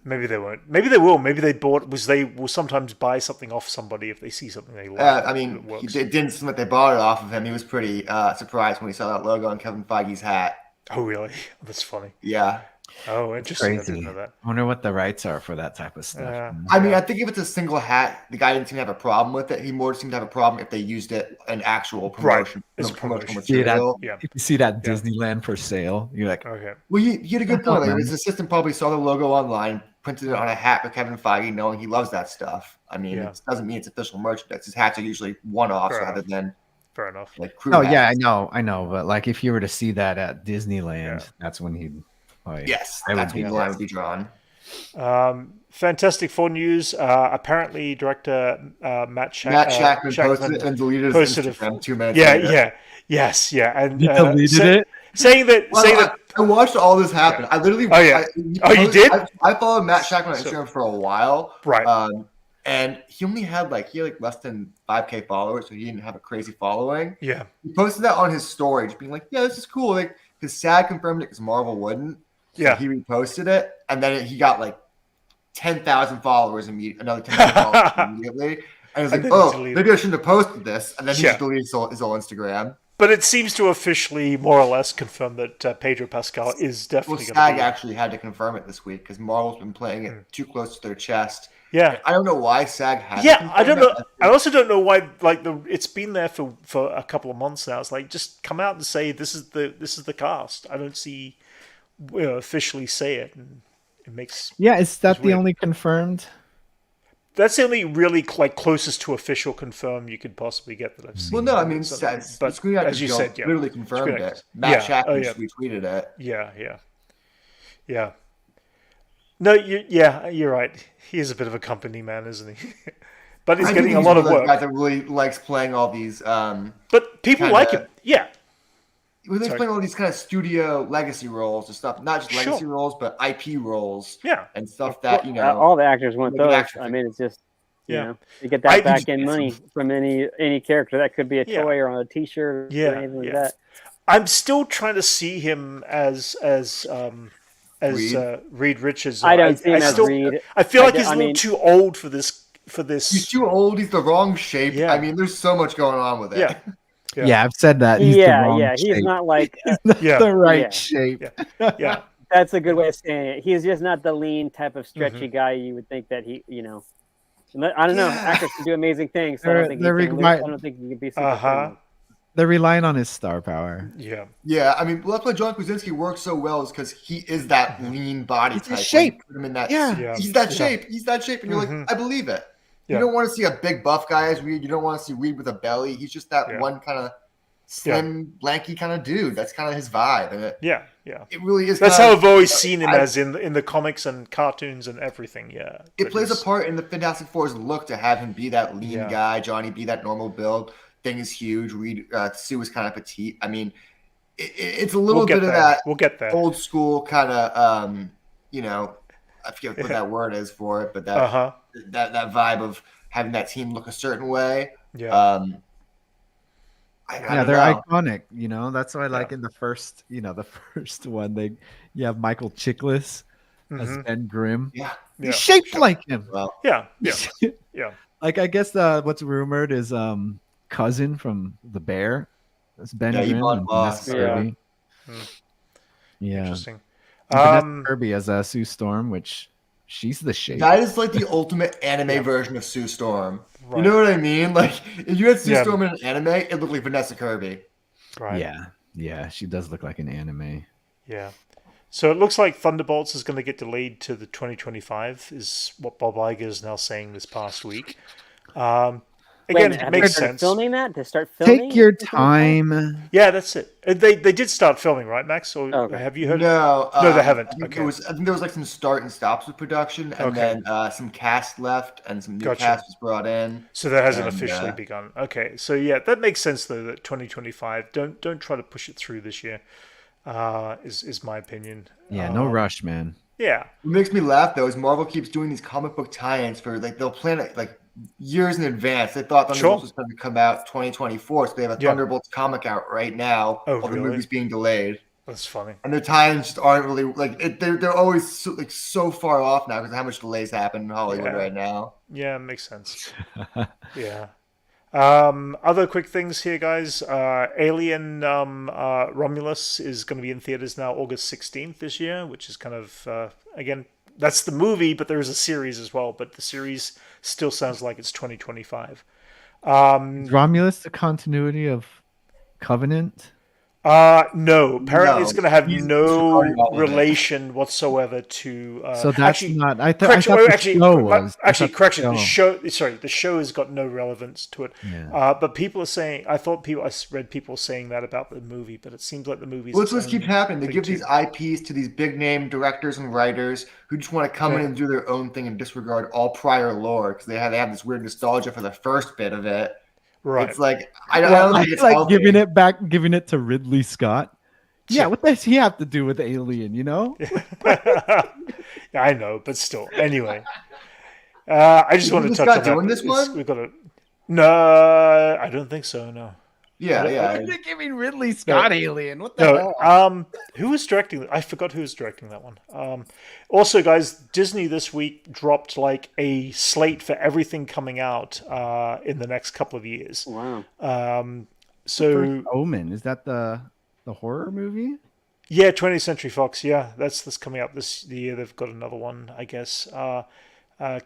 Speaker 1: Maybe they won't. Maybe they will. Maybe they will sometimes buy something off somebody if they see something they like.
Speaker 3: I mean, it didn't seem like they bought it off of him. He was pretty surprised when he saw that logo on Kevin Feige's hat.
Speaker 1: Oh, really? That's funny.
Speaker 3: Yeah.
Speaker 1: Oh, interesting.
Speaker 2: Crazy.
Speaker 1: I didn't know that.
Speaker 2: I wonder what the rights are for that type of stuff.
Speaker 3: I mean, I think if it's a single hat, the guy didn't seem to have a problem with it. He more seemed to have a problem if they used it in actual promotion.
Speaker 1: It's
Speaker 3: promotional
Speaker 1: material.
Speaker 2: If you see that Disneyland for sale, you're like,
Speaker 1: okay.
Speaker 3: Well, he had a good point. Like, his assistant probably saw the logo online, printed it on a hat for Kevin Feige, knowing he loves that stuff. I mean, it doesn't mean it's official merchandise. His hats are usually one-offs rather than
Speaker 1: fair enough.
Speaker 3: Like crew hats.
Speaker 2: Yeah, I know. But like, if you were to see that at Disneyland, that's when he'd.
Speaker 3: Yes, that's when the line would be drawn.
Speaker 1: Fantastic Four news. Apparently, director Matt
Speaker 3: Shackman posted it and deleted his Instagram 2 minutes
Speaker 1: later. Yes, and
Speaker 2: he deleted it,
Speaker 1: saying that.
Speaker 3: I watched all this happen. I literally.
Speaker 1: You did?
Speaker 3: I followed Matt Shackman on Instagram for a while.
Speaker 1: Right.
Speaker 3: And he only had less than 5K followers, so he didn't have a crazy following.
Speaker 1: Yeah.
Speaker 3: He posted that on his story, just being like, "Yeah, this is cool." Like, because SAG confirmed it because Marvel wouldn't. So he reposted it, and then he got 10,000 followers another 10,000 followers immediately. And he was like, maybe I shouldn't have posted this. And then he just deleted his whole Instagram.
Speaker 1: But it seems to officially, more or less, confirm that Pedro Pascal is definitely going to be...
Speaker 3: SAG actually had to confirm it this week because Marvel's been playing it too close to their chest.
Speaker 1: Yeah.
Speaker 3: I don't know why SAG had to confirm
Speaker 1: I don't know.
Speaker 3: that.
Speaker 1: I also don't know why, like, it's been there for a couple of months now. It's like, just come out and say, this is the cast. I don't see, officially say it. And it makes...
Speaker 2: Yeah, is that the only confirmed...
Speaker 1: That's the only really closest to official confirm you could possibly get that I've seen.
Speaker 3: Well, no, I mean,
Speaker 1: but
Speaker 3: Screen Actors
Speaker 1: as you
Speaker 3: Guild
Speaker 1: said,
Speaker 3: literally confirmed it. Matt Shackman retweeted it.
Speaker 1: Yeah. No, you're right. He is a bit of a company man, isn't he? But he's getting a lot of work.
Speaker 3: Guy that really likes playing all these.
Speaker 1: But people like him. Yeah.
Speaker 3: He likes playing all these kind of studio legacy roles and stuff, not just legacy roles, but IP roles.
Speaker 1: Yeah.
Speaker 3: And stuff that,
Speaker 4: all the actors want those. I mean, it's just, you get that back end money from any character. That could be a toy or on a T-shirt or anything like that.
Speaker 1: I'm still trying to see him as Reed Richards.
Speaker 4: I don't see him as Reed.
Speaker 1: I feel like he's a little too old for this.
Speaker 3: He's too old. He's the wrong shape. Yeah. I mean, there's so much going on with it.
Speaker 2: Yeah, I've said that. He's the wrong shape.
Speaker 4: He's not like
Speaker 2: the right shape.
Speaker 1: Yeah.
Speaker 4: That's a good way of saying it. He's just not the lean type of stretchy guy you would think that he, I don't know. Actors can do amazing things. So I don't think he can be super
Speaker 2: They're relying on his star power.
Speaker 3: Yeah. I mean, that's why John Krasinski works so well is because he is that lean body type.
Speaker 2: Shape.
Speaker 3: Put him in that. He's that shape. He's that shape, and you're like, I believe it. You don't want to see a big buff guy as Reed. You don't want to see Reed with a belly. He's just that one kind of slim, lanky kind of dude. That's kind of his vibe. And it really is.
Speaker 1: That's how I've always seen him as in the comics and cartoons and everything. Yeah,
Speaker 3: it plays a part in the Fantastic Four's look to have him be that lean guy, Johnny be that normal build. Thing is huge. Reed Sue is kind of petite. I mean, it's a little bit of that.
Speaker 1: We'll get that
Speaker 3: old school kind of I forget what that word is for it, but that that vibe of having that team look a certain way.
Speaker 2: They're iconic. That's why, like in the first, the first one, you have Michael Chiklis as Ben Grimm. He's shaped like him.
Speaker 3: Well,
Speaker 1: yeah.
Speaker 2: Like I guess what's rumored is cousin from The Bear. That's Ben Grimm and Vanessa Kirby.
Speaker 1: Interesting.
Speaker 2: Vanessa Kirby as Sue Storm, which she's the shape.
Speaker 3: That is like the ultimate anime version of Sue Storm. Right. You know what I mean? Like if you had Sue Storm in an anime, it looked like Vanessa Kirby.
Speaker 1: Right.
Speaker 2: Yeah, she does look like an anime.
Speaker 1: Yeah. So it looks like Thunderbolts is going to get delayed to the 2025, is what Bob Iger is now saying this past week. Again, it makes sense.
Speaker 4: To start filming?
Speaker 2: Take your time.
Speaker 1: Yeah, that's it. They did start filming, right, Max? Or have you heard?
Speaker 3: No,
Speaker 1: they haven't.
Speaker 3: I think there was like some start and stops with production, and then some cast left, and some new cast was brought in.
Speaker 1: So that hasn't officially begun. Okay, so that makes sense though. That 2025. Don't try to push it through this year. Is my opinion.
Speaker 2: Yeah, no rush, man.
Speaker 1: Yeah.
Speaker 3: What makes me laugh though is Marvel keeps doing these comic book tie-ins for they'll plan it like years in advance. They thought Thunderbolts was going to come out 2024, so they have a Thunderbolts comic out right now. While the movie's being delayed.
Speaker 1: That's funny.
Speaker 3: And their tie-ins just aren't really they're always so far off now because of how much delays happen in Hollywood right now.
Speaker 1: Yeah, it makes sense. Yeah. Other quick things here, guys. Alien Romulus is going to be in theaters now August 16th this year, which is kind of again. That's the movie, but there is a series as well. But the series still sounds like it's 2025.
Speaker 2: Is Romulus the continuity of Covenant?
Speaker 1: No. Apparently, it's going to have no relation whatsoever to.
Speaker 2: So that's not.
Speaker 1: Correction. The show has got no relevance to it.
Speaker 2: Yeah.
Speaker 1: But people are saying. I read people saying that about the movie, but it seems like the movie.
Speaker 3: Well, this keeps happening. They give these IPs to these big name directors and writers who just want to come in and do their own thing and disregard all prior lore because they have this weird nostalgia for the first bit of it.
Speaker 1: Right.
Speaker 3: It's like I don't think it's like
Speaker 2: healthy. giving it to Ridley Scott. Yeah, what does he have to do with Alien?
Speaker 1: I know, but still. Anyway, I just want to touch on that.
Speaker 3: Doing this one?
Speaker 1: We've got to. No, I don't think so. No.
Speaker 3: Yeah.
Speaker 2: They're giving Ridley Scott Alien. What the
Speaker 1: hell? Who was directing? I forgot who was directing that one. Also, guys, Disney this week dropped like a slate for everything coming out in the next couple of years.
Speaker 4: Wow.
Speaker 1: So
Speaker 2: First Omen, is that the horror movie?
Speaker 1: Yeah, 20th Century Fox. Yeah, that's coming up this year. They've got another one, I guess.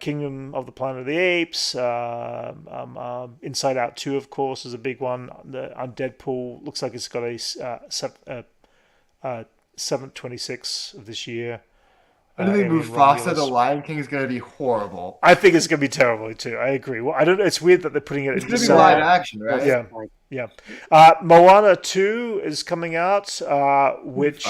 Speaker 1: Kingdom of the Planet of the Apes. Inside Out 2, of course, is a big one. On Deadpool, looks like it's got a 7/26 of this year.
Speaker 3: Anything with Fox said The Lion King is going to be horrible.
Speaker 1: I think it's going to be terrible too. I agree. Well, I don't. It's weird that they're putting it.
Speaker 3: It's going to be live action, right?
Speaker 1: Yeah. Moana 2 is coming out, which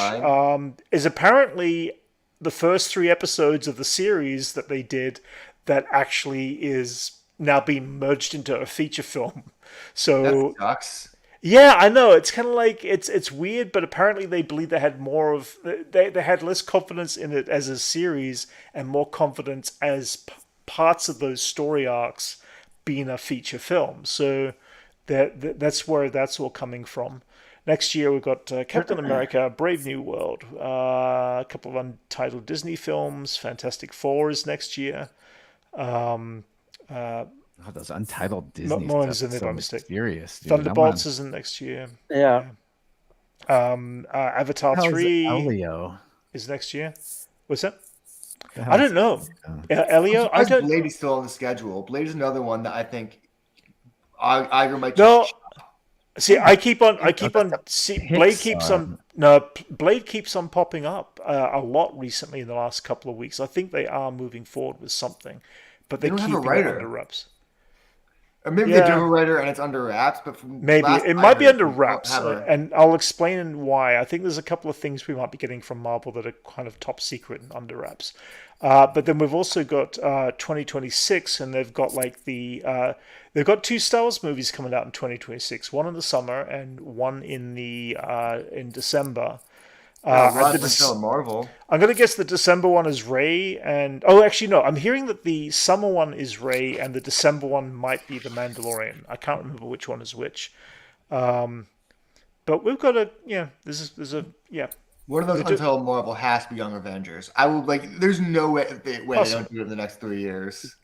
Speaker 1: is apparently the first 3 episodes of the series that they did that actually is now being merged into a feature film. So
Speaker 3: that sucks.
Speaker 1: Yeah, I know. It's kind of like it's weird, but apparently they believe they had more of they had less confidence in it as a series and more confidence as parts of those story arcs being a feature film. So that's where that's all coming from. Next year we've got Captain America, Brave New World, a couple of untitled Disney films. Fantastic Four is next year.
Speaker 2: Those untitled Disney
Speaker 1: Moana's
Speaker 2: stuff
Speaker 1: in
Speaker 2: is
Speaker 1: it by
Speaker 2: so
Speaker 1: mistake.
Speaker 2: Mysterious, dude.
Speaker 1: Thunderbolts isn't next year.
Speaker 4: Yeah.
Speaker 1: Avatar 3 is next year. What's that? I don't know. Elio?
Speaker 3: I don't. Blade is still on the schedule. Blade is another one that I think Iger might.
Speaker 1: No. See, Blade keeps on popping up a lot recently in the last couple of weeks. I think they are moving forward with something, but they
Speaker 3: don't
Speaker 1: keep
Speaker 3: have a writer
Speaker 1: under wraps.
Speaker 3: Or maybe they do have a writer and it's under wraps, but
Speaker 1: maybe it might be under wraps, and I'll explain why. I think there's a couple of things we might be getting from Marvel that are kind of top secret and under wraps. But then we've also got 2026, and they've got they've got 2 Star Wars movies coming out in 2026. One in the summer and one in December.
Speaker 3: Marvel.
Speaker 1: I'm going to guess the December one is Rey, and actually no, I'm hearing that the summer one is Rey and the December one might be the Mandalorian. I can't remember which one is which. But we've got there's a
Speaker 3: One of those untitled Marvel has to be Young Avengers. I will there's no way they don't do it in the next 3 years.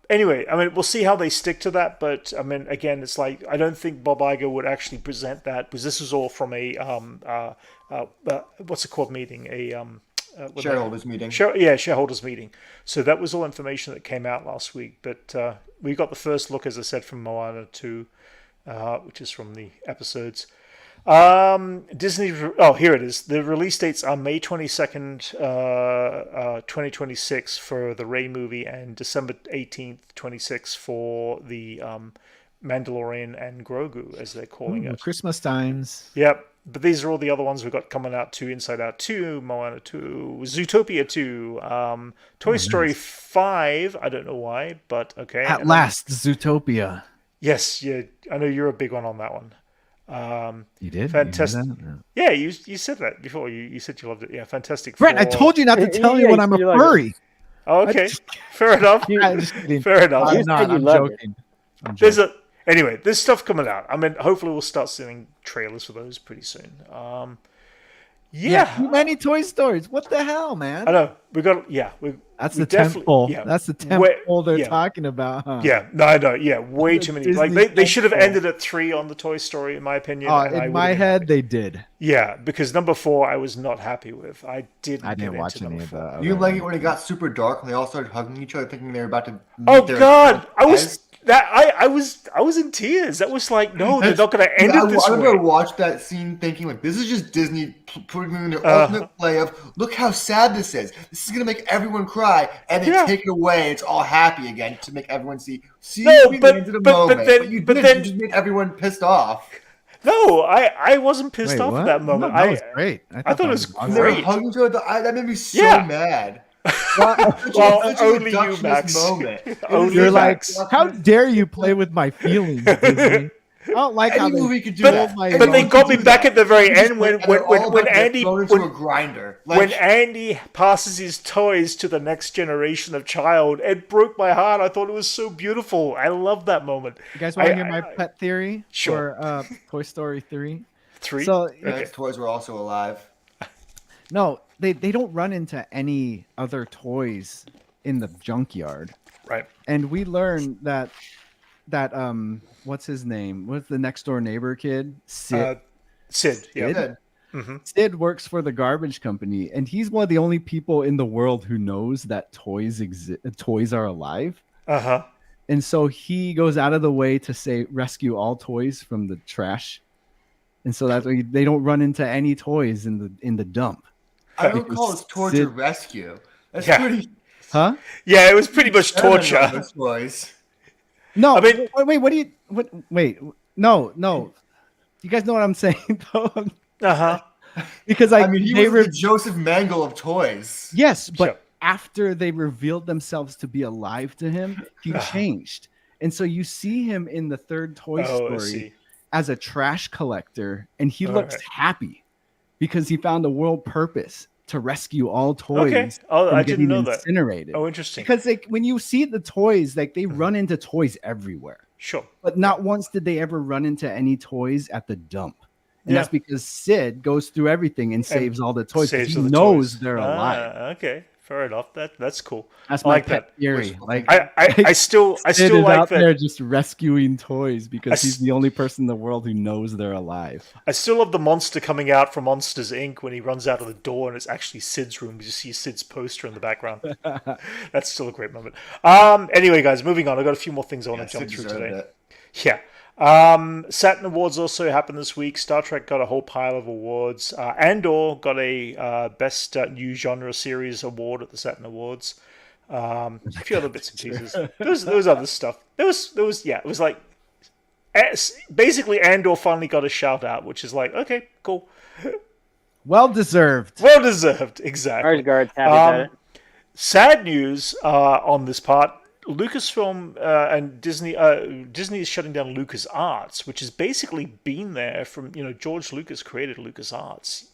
Speaker 1: Anyway, I mean, we'll see how they stick to that. But I mean, again, it's like I don't think Bob Iger would actually present that because this was all from a what's it called meeting
Speaker 3: shareholders meeting.
Speaker 1: Shareholders meeting. So that was all information that came out last week. But we got the first look, as I said, from Moana 2, which is from the episodes. Disney. Oh, here it is. The release dates are May 22nd, 2026 for the Rey movie, and December 18th, 26 for the Mandalorian and Grogu, as they're calling it.
Speaker 2: Christmas times.
Speaker 1: Yep. But these are all the other ones we've got coming out too: Inside Out 2, Moana 2, Zootopia 2, Toy Story 5. I don't know why, but okay.
Speaker 2: At last, Zootopia.
Speaker 1: Yes, yeah. I know you're a big one on that one.
Speaker 2: You did?
Speaker 1: Fantastic. Yeah, you said that before. You said you loved it. Yeah, Fantastic.
Speaker 2: Brent, I told you not to tell you when I'm a furry.
Speaker 1: Oh, okay, fair enough. Fair enough.
Speaker 2: I'm joking.
Speaker 1: Anyway, there's stuff coming out. I mean, hopefully we'll start seeing trailers for those pretty soon.
Speaker 2: Too many Toy Stories. What the hell, man?
Speaker 1: I know. That's
Speaker 2: the tentpole. That's the tentpole they're talking about, huh?
Speaker 1: Yeah, no, I know. Yeah, way too many. Disney they should have ended at 3 on the Toy Story, in my opinion.
Speaker 2: In my head, they did.
Speaker 1: Yeah, because number 4 I was not happy with. I didn't watch any of
Speaker 3: that. You like it when it got super dark and they all started hugging each other, thinking they were about to.
Speaker 1: God, I was in tears. That was like, no, they're not going to end it this way.
Speaker 3: I remember watched that scene thinking, like, this is just Disney putting in their ultimate play of, look how sad this is. This is going to make everyone cry, and then take it away, and it's all happy again to make everyone see the end of the moment. But you just made everyone pissed off.
Speaker 1: No, I wasn't pissed off at that moment.
Speaker 2: No, that was great.
Speaker 1: I thought it was great.
Speaker 3: They were hugging each other. That made me so mad.
Speaker 1: Only you, Max.
Speaker 2: You're like, how dare you play with my feelings, Disney? I don't like how
Speaker 3: movie could do
Speaker 1: that. But they got me back at the very end when Andy passes his toys to the next generation of child. It broke my heart. I thought it was so beautiful. I love that moment.
Speaker 2: You guys want to hear my pet theory?
Speaker 1: Sure.
Speaker 2: For Toy Story 3?
Speaker 1: 3?
Speaker 2: So
Speaker 3: toys were also alive.
Speaker 2: No, they don't run into any other toys in the junkyard.
Speaker 1: Right.
Speaker 2: And we learned that what's his name? What's the next door neighbor kid? Sid.
Speaker 1: Sid. Yeah.
Speaker 2: Sid works for the garbage company, and he's one of the only people in the world who knows that toys exist. Toys are alive. And so he goes out of the way to rescue all toys from the trash, and so that way they don't run into any toys in the dump.
Speaker 3: I don't call this torture rescue. That's pretty.
Speaker 2: Huh?
Speaker 1: Yeah, it was pretty much torture.
Speaker 2: No, I mean, wait, no. You guys know what I'm saying, though. Because
Speaker 3: he was the Joseph Mangel of toys.
Speaker 2: Yes, but after they revealed themselves to be alive to him, he changed, and so you see him in the third Toy Story as a trash collector, and he looks happy because he found a world purpose to rescue all toys from getting incinerated.
Speaker 1: Oh, interesting.
Speaker 2: Because when you see the toys, they run into toys everywhere.
Speaker 1: Sure.
Speaker 2: But not once did they ever run into any toys at the dump. And that's because Sid goes through everything and saves all the toys. He knows they're alive.
Speaker 1: Okay. Fair enough. That's cool.
Speaker 2: That's my pet theory. Like
Speaker 1: I still like
Speaker 2: out there just rescuing toys because he's the only person in the world who knows they're alive.
Speaker 1: I still love the monster coming out from Monsters Inc. when he runs out of the door and it's actually Sid's room. You see Sid's poster in the background. That's still a great moment. Anyway, guys, moving on. I've got a few more things I want to jump through today. Yeah. Saturn Awards also happened this week. Star Trek got a whole pile of awards. Andor got a Best New Genre Series award at the Saturn Awards. A few other bits and pieces. There was other stuff. It was like basically Andor finally got a shout out, which is like, okay, cool.
Speaker 2: Well deserved.
Speaker 1: Exactly.
Speaker 4: Guards happy about it.
Speaker 1: Sad news on this part. Lucasfilm and Disney is shutting down LucasArts, which has basically been there from, George Lucas created LucasArts,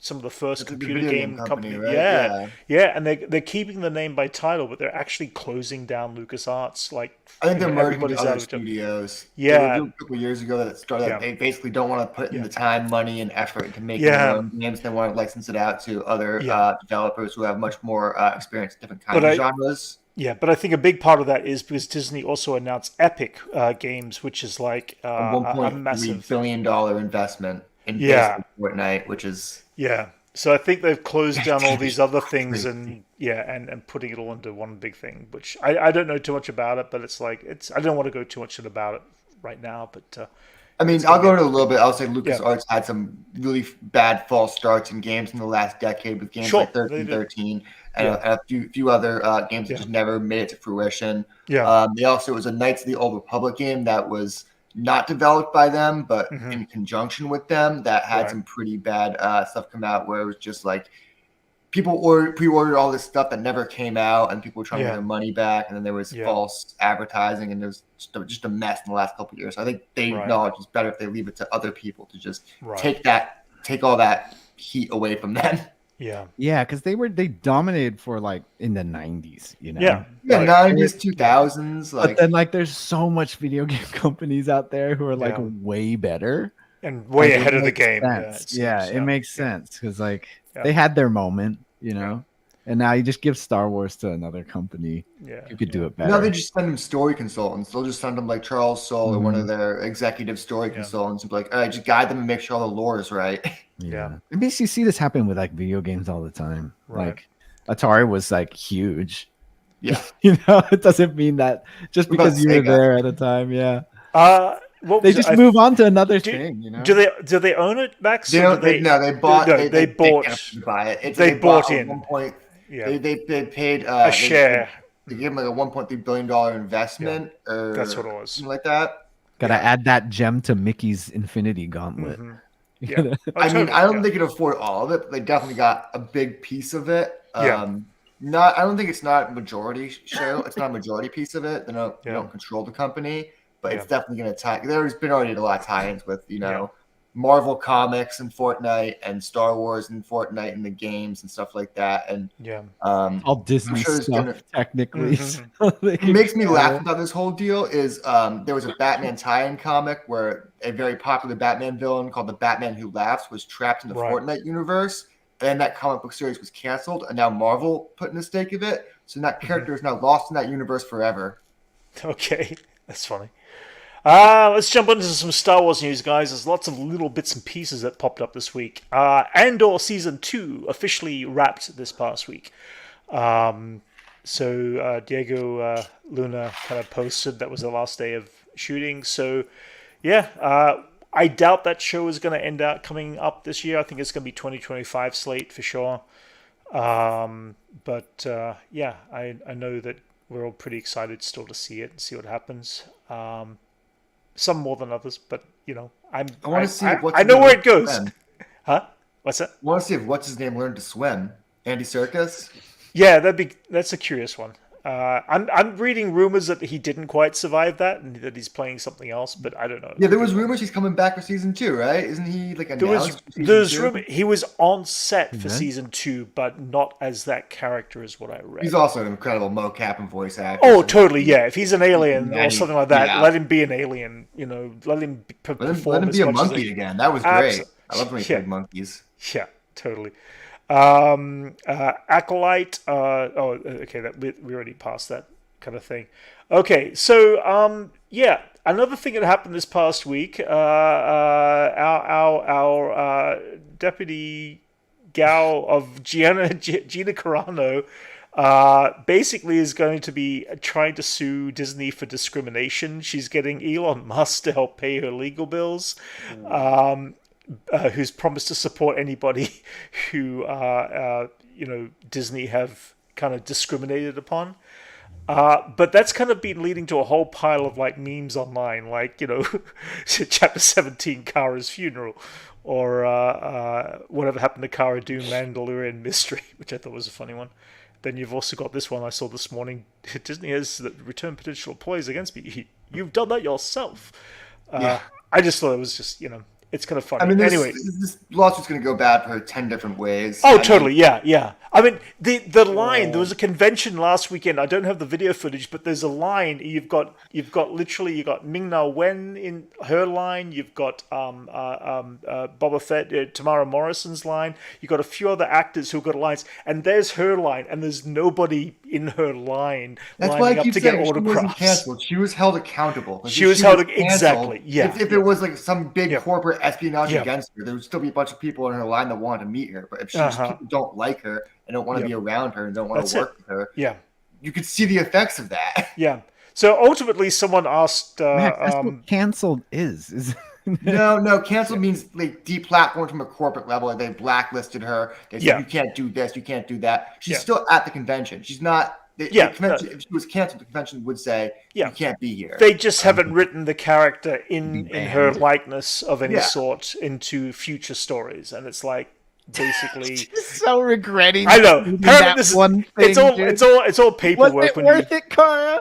Speaker 1: some of the first computer game company. Right? Yeah, and they're keeping the name by title, but they're actually closing down LucasArts. Like,
Speaker 3: I think they're merging with other studios.
Speaker 1: Yeah,
Speaker 3: a couple of years ago that started. They basically don't want to put in the time, money, and effort to make their own games. They want to license it out to other developers who have much more experience in different kinds of genres.
Speaker 1: Yeah, but I think a big part of that is because Disney also announced Epic Games, which is like a massive
Speaker 3: $1.3 billion investment in Fortnite, which is
Speaker 1: So I think they've closed down all these other things and putting it all into one big thing. Which I don't know too much about it, but I don't want to go too much about it right now. But
Speaker 3: I'll go into a little bit. I'll say LucasArts had some really bad false starts in games in the last decade with games like 13. And a few other games that just never made it to fruition. They also, it was a Knights of the Old Republic game that was not developed by them, but in conjunction with them, that had some pretty bad stuff come out where it was just like people pre-ordered all this stuff that never came out, and people were trying to get their money back, and then there was false advertising, and there was just a mess in the last couple of years. So I think they acknowledge it's better if they leave it to other people to just take all that heat away from them.
Speaker 2: Yeah, because they dominated for like in the 90s,
Speaker 3: 90s, 2000s.
Speaker 2: But then there's so much video game companies out there who are like way better
Speaker 1: and way ahead of the game.
Speaker 2: It makes sense because they had their moment, and now you just give Star Wars to another company. You could do it better.
Speaker 3: Now they just send them story consultants. They'll just send them like Charles Soule or one of their executive story consultants and be like, all right, just guide them and make sure all the lore is right.
Speaker 2: Yeah. I mean, you see this happen with video games all the time. Like Atari was huge.
Speaker 3: Yeah.
Speaker 2: It doesn't mean that just because you were there at the time. Yeah.
Speaker 1: They
Speaker 2: just move on to another thing,
Speaker 1: Do they own it, Max?
Speaker 3: They bought. They bought.
Speaker 1: They bought in.
Speaker 3: At one point, they paid
Speaker 1: a share.
Speaker 3: They gave them like a $1.3 billion investment. Or
Speaker 1: that's what it was.
Speaker 3: Something like that.
Speaker 2: Gotta add that gem to Mickey's Infinity Gauntlet.
Speaker 3: I don't think they could afford all of it, but they definitely got a big piece of it. I don't think it's not majority share. It's not a majority piece of it. They don't control the company. But it's definitely going to tie. There's been already a lot of tie-ins with, Marvel Comics and Fortnite and Star Wars and Fortnite and the games and stuff like that. And
Speaker 2: all Disney stuff, technically.
Speaker 3: What makes me laugh about this whole deal is there was a Batman tie-in comic where a very popular Batman villain called the Batman Who Laughs was trapped in the Fortnite universe. And that comic book series was canceled. And now Marvel put in a stake of it. So that character is now lost in that universe forever.
Speaker 1: Okay. That's funny. Let's jump into some Star Wars news, guys. There's lots of little bits and pieces that popped up this week. Andor Season 2 officially wrapped this past week. So Diego Luna kind of posted that was the last day of shooting. So, yeah, I doubt that show is going to end up coming up this year. I think it's going to be 2025 slate for sure. But yeah, I know that we're all pretty excited still to see it and see what happens. Some more than others, but I want to see. I know where it goes. Swim. Huh? What's that?
Speaker 3: I want to see if what's his name learned to swim. Andy Serkis.
Speaker 1: Yeah, that's a curious one. I'm reading rumors that he didn't quite survive that and that he's playing something else, but I don't know.
Speaker 3: Yeah, there was rumors he's coming back for season 2, right? Isn't he like announced?
Speaker 1: There's rumor he was on set for season 2, but not as that character, is what I read.
Speaker 3: He's also an incredible mocap and voice actor.
Speaker 1: Oh, totally, yeah. If he's an alien or something like that, let him be an alien. Let him perform.
Speaker 3: Let him be a monkey again. That was great. I love when he played monkeys.
Speaker 1: Yeah, totally. Acolyte. Okay, that we already passed that kind of thing. Okay, so yeah, another thing that happened this past week. Our deputy gal of Gina Carano basically is going to be trying to sue Disney for discrimination. She's getting Elon Musk to help pay her legal bills. Who's promised to support anybody who Disney have kind of discriminated upon. But that's kind of been leading to a whole pile of like memes online, like Chapter 17, Kara's funeral, or whatever happened to Cara Dune, Mandalorian mystery, which I thought was a funny one. Then you've also got this one I saw this morning. Disney has returned potential employees against me. You've done that yourself. I just thought it was just it's kind of funny.
Speaker 3: I mean,
Speaker 1: anyway,
Speaker 3: this lawsuit's going to go bad for 10 different ways.
Speaker 1: Oh, totally. Yeah. I mean, the line. There was a convention last weekend. I don't have the video footage, but there's a line. You've got Ming-Na Wen in her line. You've got Boba Fett, Tamara Morrison's line. You've got a few other actors who've got lines, and there's her line, and there's nobody in her line lining up to get autographs.
Speaker 3: She wasn't canceled. She was held accountable.
Speaker 1: She was held exactly. Yeah.
Speaker 3: If it was like some big corporate espionage against her, there would still be a bunch of people in her line that wanted to meet her. But if people don't like her and don't want to be around her and don't want to work with her, you could see the effects of that.
Speaker 1: Yeah. So ultimately, someone asked.
Speaker 2: Max, that's what canceled is.
Speaker 3: No. Canceled means like deplatformed from a corporate level. They blacklisted her. They said you can't do this, you can't do that. She's still at the convention. She's not. The convention, if she was canceled, the convention would say you can't be here.
Speaker 1: They just haven't written the character in her likeness of any sort into future stories, and it's like basically
Speaker 2: just so regretting.
Speaker 1: I know. Apparently, it's all paperwork.
Speaker 2: Was it worth it, Cara?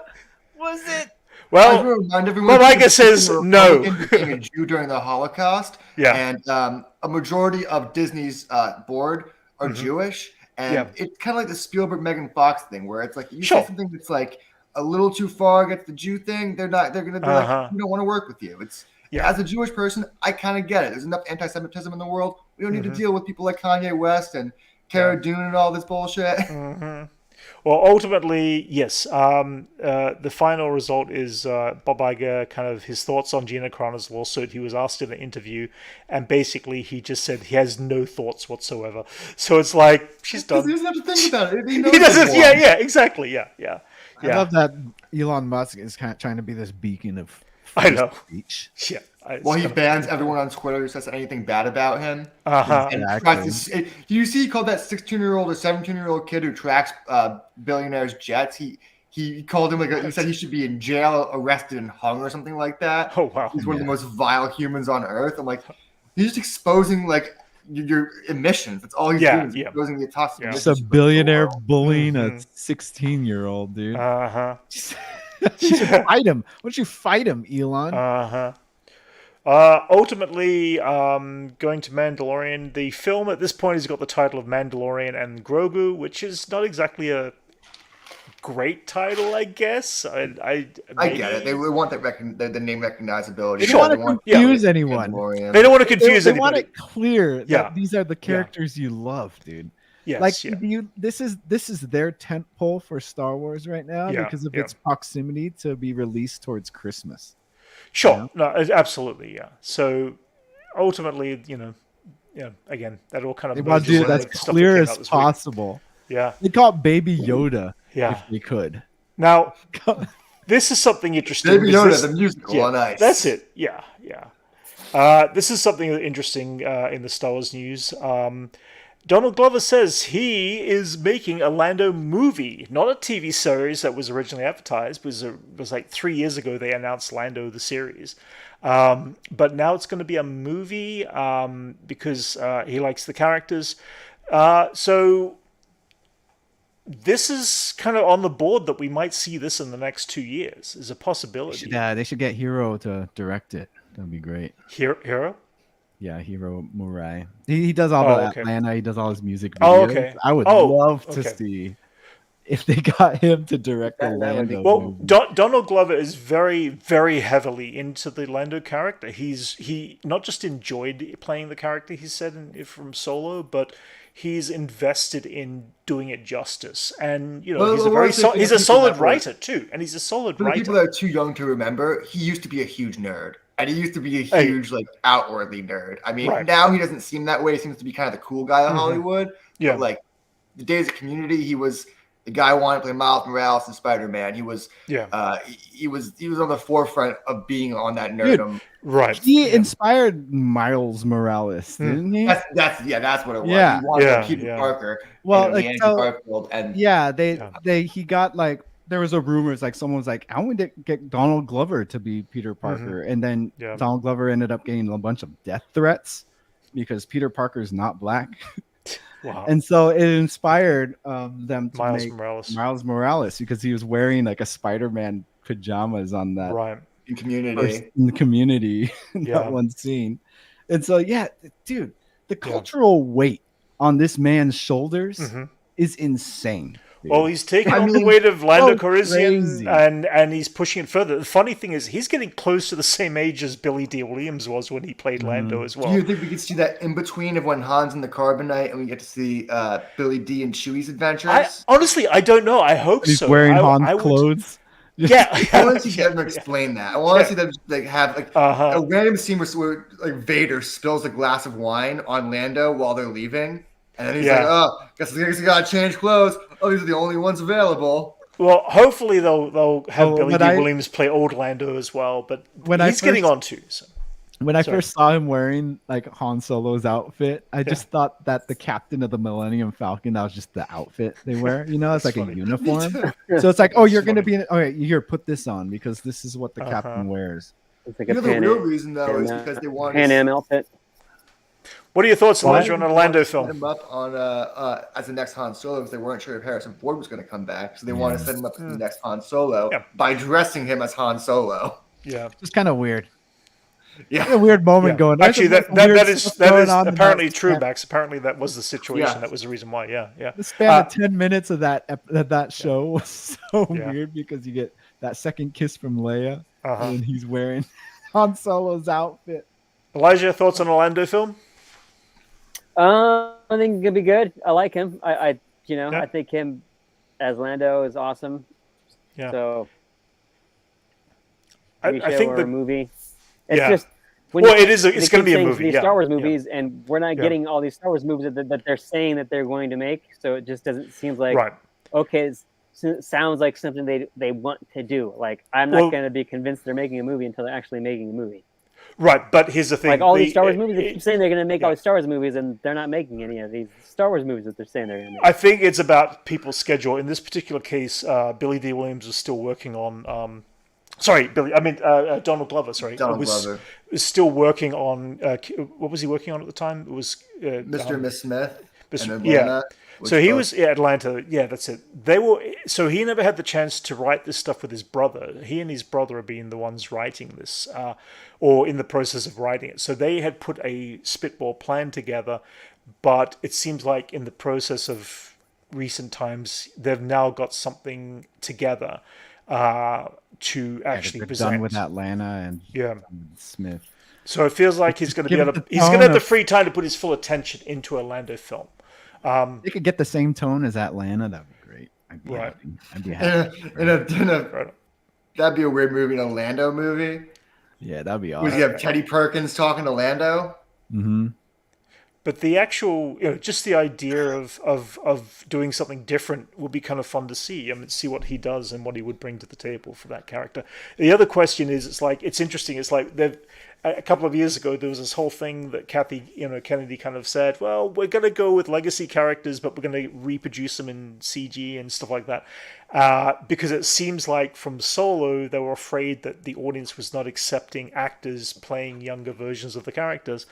Speaker 2: Was it?
Speaker 1: Well, Micah says no.
Speaker 3: Being a Jew during the Holocaust, and a majority of Disney's board are Jewish. And it's kind of like the Spielberg Megan Fox thing, where it's like you say something that's like a little too far against the Jew thing, they're going to be like, we don't want to work with you. It's as a Jewish person, I kind of get it. There's enough anti-Semitism in the world. We don't need to deal with people like Kanye West and Cara Dune and all this bullshit.
Speaker 1: Well, ultimately, yes. The final result is Bob Iger, kind of his thoughts on Gina Carano's lawsuit. He was asked in an interview, and basically he just said he has no thoughts whatsoever. So it's like, she's done.
Speaker 3: He doesn't have to think about it. He
Speaker 1: doesn't. Yeah, exactly. Yeah.
Speaker 2: I love that Elon Musk is kind of trying to be this beacon of speech.
Speaker 1: Yeah.
Speaker 3: Well, he bans everyone on Twitter who says anything bad about him.
Speaker 2: Exactly.
Speaker 3: You see, he called that 16-year-old or 17-year-old kid who tracks billionaires' jets. He called him he said he should be in jail, arrested, and hung or something like that.
Speaker 1: Oh wow!
Speaker 3: He's one of the most vile humans on earth. I'm like, he's just exposing your emissions. That's all he's doing. Is exposing the toxic emissions.
Speaker 2: It's a billionaire bullying a 16-year-old dude. Fight him. Why don't you fight him, Elon?
Speaker 1: Ultimately, going to Mandalorian. The film at this point has got the title of Mandalorian and Grogu, which is not exactly a great title, I guess. I
Speaker 3: get it. They want the name recognizability.
Speaker 2: They don't want to confuse anyone.
Speaker 1: They don't want to confuse anyone.
Speaker 2: They want it clear that these are the characters you love, dude.
Speaker 1: Yes,
Speaker 2: like this is their tent pole for Star Wars right now because of its proximity to be released towards Christmas.
Speaker 1: Sure, no, absolutely, yeah. So ultimately, again, that all kind of
Speaker 2: they want to do it as clear as possible.
Speaker 1: Yeah,
Speaker 2: they call it Baby Yoda if they could.
Speaker 1: Now, this is something interesting.
Speaker 3: Baby Yoda, the musical on ice.
Speaker 1: That's it. Yeah. This is something interesting in the Star Wars news. Donald Glover says he is making a Lando movie, not a TV series that was originally advertised. It was like 3 years ago they announced Lando the series. But now it's going to be a movie because he likes the characters. So this is kind of on the board that we might see this in the next 2 years. Is a possibility.
Speaker 2: They should get Hiro to direct it. That'd be great.
Speaker 1: Hiro?
Speaker 2: Yeah, Hiro Murai. He does all the Atlanta. He does all his music videos.
Speaker 1: Oh, okay.
Speaker 2: I would love to see if they got him to direct the Lando movie.
Speaker 1: Donald Glover is very, very heavily into the Lando character. He not just enjoyed playing the character, he said from Solo, but he's invested in doing it justice. And he's a solid writer too. And he's a solid writer.
Speaker 3: For the people that are too young to remember, he used to be a huge nerd. And he used to be a huge, outwardly nerd. I mean, now he doesn't seem that way. He seems to be kind of the cool guy in Hollywood. Yeah. But, the days of Community, he was the guy who wanted to play Miles Morales and Spider-Man. He was, he was on the forefront of being on that nerdom.
Speaker 1: Right.
Speaker 2: He inspired Miles Morales, didn't he?
Speaker 3: That's what it was.
Speaker 2: Yeah.
Speaker 3: He wanted Peter Parker.
Speaker 2: Well, he got there was a rumor. It's someone was like, I want to get Donald Glover to be Peter Parker. And then Donald Glover ended up getting a bunch of death threats because Peter Parker is not black.
Speaker 1: Wow.
Speaker 2: And so it inspired them to
Speaker 1: Miles
Speaker 2: make
Speaker 1: Morales.
Speaker 2: Miles Morales because he was wearing a Spider-Man pajamas on that
Speaker 3: in Community.
Speaker 2: In the Community, that one scene. And so, dude, the cultural weight on this man's shoulders is insane.
Speaker 1: Well, he's taking on the weight of Lando Calrissian, and he's pushing it further. The funny thing is, he's getting close to the same age as Billy D. Williams was when he played Lando as well.
Speaker 3: Do you think we could see that in between of when Han's in the Carbonite and we get to see Billy D. and Chewie's adventures?
Speaker 1: Honestly, I don't know. I hope
Speaker 2: he's
Speaker 1: so.
Speaker 2: He's wearing Han's clothes.
Speaker 3: Yeah, I want to see them explain that. I want to see them have a random scene where Vader spills a glass of wine on Lando while they're leaving. And then he's like, oh, guess we gotta change clothes. Oh, these are the only ones available.
Speaker 1: Well, hopefully they'll have Billy D. Williams play old Lando as well, but he's getting on too. So.
Speaker 2: When I first saw him wearing Han Solo's outfit, I just thought that the captain of the Millennium Falcon, that was just the outfit they wear. It's like a uniform. So it's you're going to be here, put this on because this is what the captain wears.
Speaker 4: It's like
Speaker 3: the real reason, though, is because they want
Speaker 4: Pan Am outfit.
Speaker 1: What are your thoughts, Elijah, on a Lando film?
Speaker 3: Set him up on as the next Han Solo because they weren't sure if Harrison Ford was going to come back, so they wanted to set him up as the next Han Solo by dressing him as Han Solo.
Speaker 1: Yeah,
Speaker 2: it's kind of weird.
Speaker 3: Yeah,
Speaker 2: a weird moment going.
Speaker 1: Actually, that is apparently true, Max. Apparently, that was the situation. Yeah. That was the reason why. Yeah.
Speaker 2: The span of 10 minutes of that show was so weird because you get that second kiss from Leia, and he's wearing Han Solo's outfit.
Speaker 1: Elijah, thoughts on a Lando film?
Speaker 4: I think it's gonna be good. I like him. I think him as Lando is awesome. Yeah. So
Speaker 1: I think
Speaker 4: the movie. It's just
Speaker 1: it's going to be a movie.
Speaker 4: These Star Wars movies, and we're not getting all these Star Wars movies that they're saying that they're going to make. So it just doesn't seem like okay. It sounds like something they want to do. I'm not going to be convinced they're making a movie until they're actually making a movie.
Speaker 1: Right, but here's the thing:
Speaker 4: all these Star Wars movies, they keep saying they're going to make all these Star Wars movies, and they're not making any of these Star Wars movies that they're saying they're going to make.
Speaker 1: I think it's about people's schedule. In this particular case, Billy D. Williams was still working on. Donald Glover. Sorry,
Speaker 3: Glover
Speaker 1: was still working on. What was he working on at the time? It was
Speaker 3: Mr. and Miss Smith.
Speaker 1: So he was Atlanta. Yeah, that's it. So he never had the chance to write this stuff with his brother. He and his brother are being the ones writing this, or in the process of writing it. So they had put a spitball plan together, but it seems like in the process of recent times, they've now got something together to actually present.
Speaker 2: Done with Atlanta and Smith.
Speaker 1: So it feels like he's going to be able to. He's going to have the free time to put his full attention into a Lando film.
Speaker 2: They could get the same tone as Atlanta. That'd be great. I'd be happy. I'd be happy.
Speaker 3: That'd be a weird movie, an Orlando movie.
Speaker 2: Yeah, that'd be awesome.
Speaker 3: Would you have Teddy Perkins talking to Lando?
Speaker 2: Mm-hmm.
Speaker 1: But the actual, just the idea of doing something different would be kind of fun to see. I mean, see what he does and what he would bring to the table for that character. The other question is, it's interesting. It's like a couple of years ago, there was this whole thing that Kathy, Kennedy kind of said, well, we're going to go with legacy characters, but we're going to reproduce them in CG and stuff like that. Because it seems like from Solo, they were afraid that the audience was not accepting actors playing younger versions of the characters.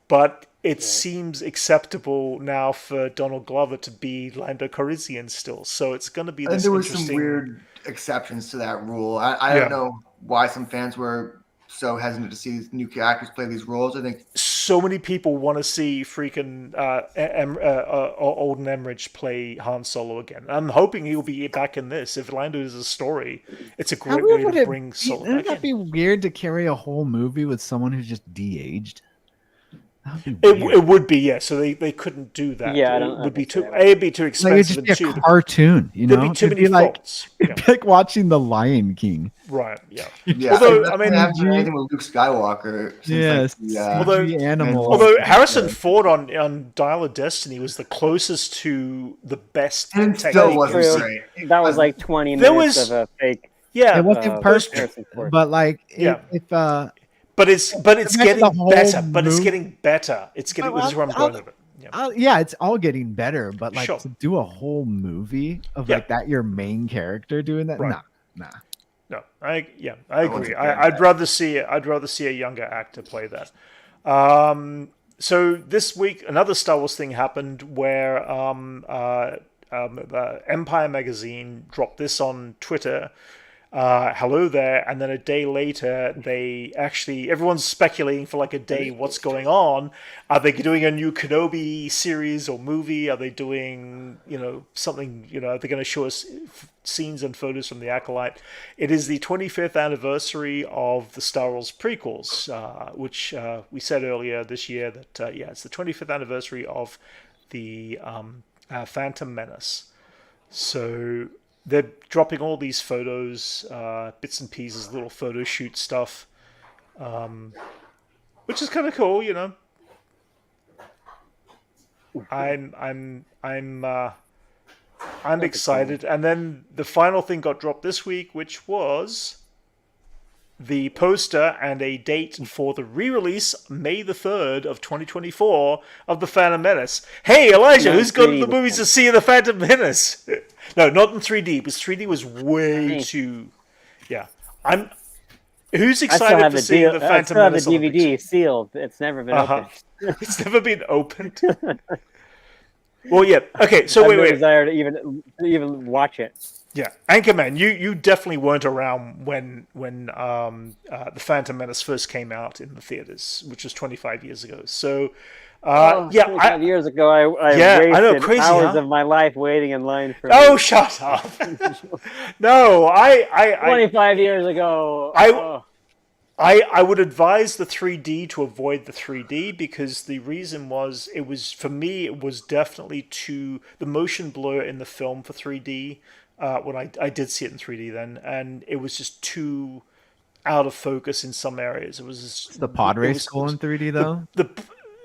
Speaker 1: But it seems acceptable now for Donald Glover to be Lando Calrissian still. So it's going to be this interesting...
Speaker 3: And there were some weird exceptions to that rule. I don't know why some fans were so hesitant to see new actors play these roles. I think
Speaker 1: so many people want to see freaking Alden Ehrenreich play Han Solo again. I'm hoping he'll be back in this. If Lando is a story, it's a great way to bring Solo back in.
Speaker 2: Wouldn't that be weird to carry a whole movie with someone who's just de-aged?
Speaker 1: It would be, yeah. So they couldn't do that.
Speaker 4: Yeah,
Speaker 1: it would be too. It'd be too expensive.
Speaker 2: Like, it'd just be a cartoon,
Speaker 1: There'd be too many faults.
Speaker 2: It'd be like watching The Lion King.
Speaker 1: Right. Yeah.
Speaker 3: Although I mean, anything with Luke Skywalker.
Speaker 2: Yes.
Speaker 1: Although Harrison Ford on Dial of Destiny was the closest to the best.
Speaker 3: And still wasn't great.
Speaker 4: That was like 20 minutes of a fake.
Speaker 1: Yeah,
Speaker 2: it wasn't perfect, but like if
Speaker 1: But it's getting better. But it's getting better. It's getting. This is where I'm going with it.
Speaker 2: Yeah, it's all getting better. But like to do a whole movie of like that, your main character doing that, nah.
Speaker 1: No, I agree. I'd rather see a younger actor play that. So this week, another Star Wars thing happened where Empire Magazine dropped this on Twitter. Hello there, and then a day later everyone's speculating for like a day what's going on. Are they doing a new Kenobi series or movie? Are they doing something, are they going to show us scenes and photos from the Acolyte? It is the 25th anniversary of the Star Wars prequels, which we said earlier this year that it's the 25th anniversary of the Phantom Menace. So they're dropping all these photos, bits and pieces, little photo shoot stuff, which is kind of cool, I'm excited. And then the final thing got dropped this week, which was the poster and a date for the re-release May the 3rd of 2024 of the Phantom Menace. Hey, Elijah, who's gone to the movies to see the Phantom Menace? No, not in 3D, because 3D was way too... Yeah. Who's excited to see the Phantom Menace?
Speaker 4: I still have the DVD sealed. It's never been opened.
Speaker 1: It's never been opened? Well, yeah. Okay, so wait.
Speaker 4: Desire to even watch it.
Speaker 1: Yeah, Anchorman, you definitely weren't around when the Phantom Menace first came out in the theaters, which was 25 years ago. So,
Speaker 4: 25 years ago, I wasted hours of my life waiting in line for.
Speaker 1: Oh, shut up! No,
Speaker 4: 25 years ago.
Speaker 1: I would advise the 3D to avoid the 3D because the reason was it was definitely the motion blur in the film for 3D. When I did see it in 3D then, and it was just too out of focus in some areas. It was just,
Speaker 2: the pod race cool in 3D though.
Speaker 1: The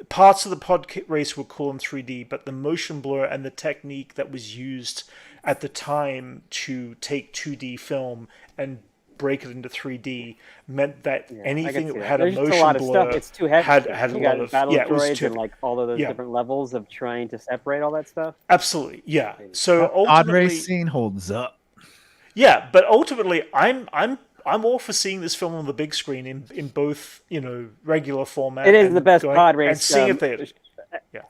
Speaker 1: parts of the pod race were cool in 3D, but the motion blur and the technique that was used at the time to take 2D film and break it into 3D meant that anything that had a motion blur
Speaker 4: it's too heavy.
Speaker 1: had a lot of
Speaker 4: battle droids and like all of those different levels of trying to separate all that stuff.
Speaker 1: Absolutely, yeah. So
Speaker 2: pod race scene holds up.
Speaker 1: Yeah, but ultimately, I'm all for seeing this film on the big screen in both regular format.
Speaker 4: It is the best pod race
Speaker 1: and seeing it there. Yeah.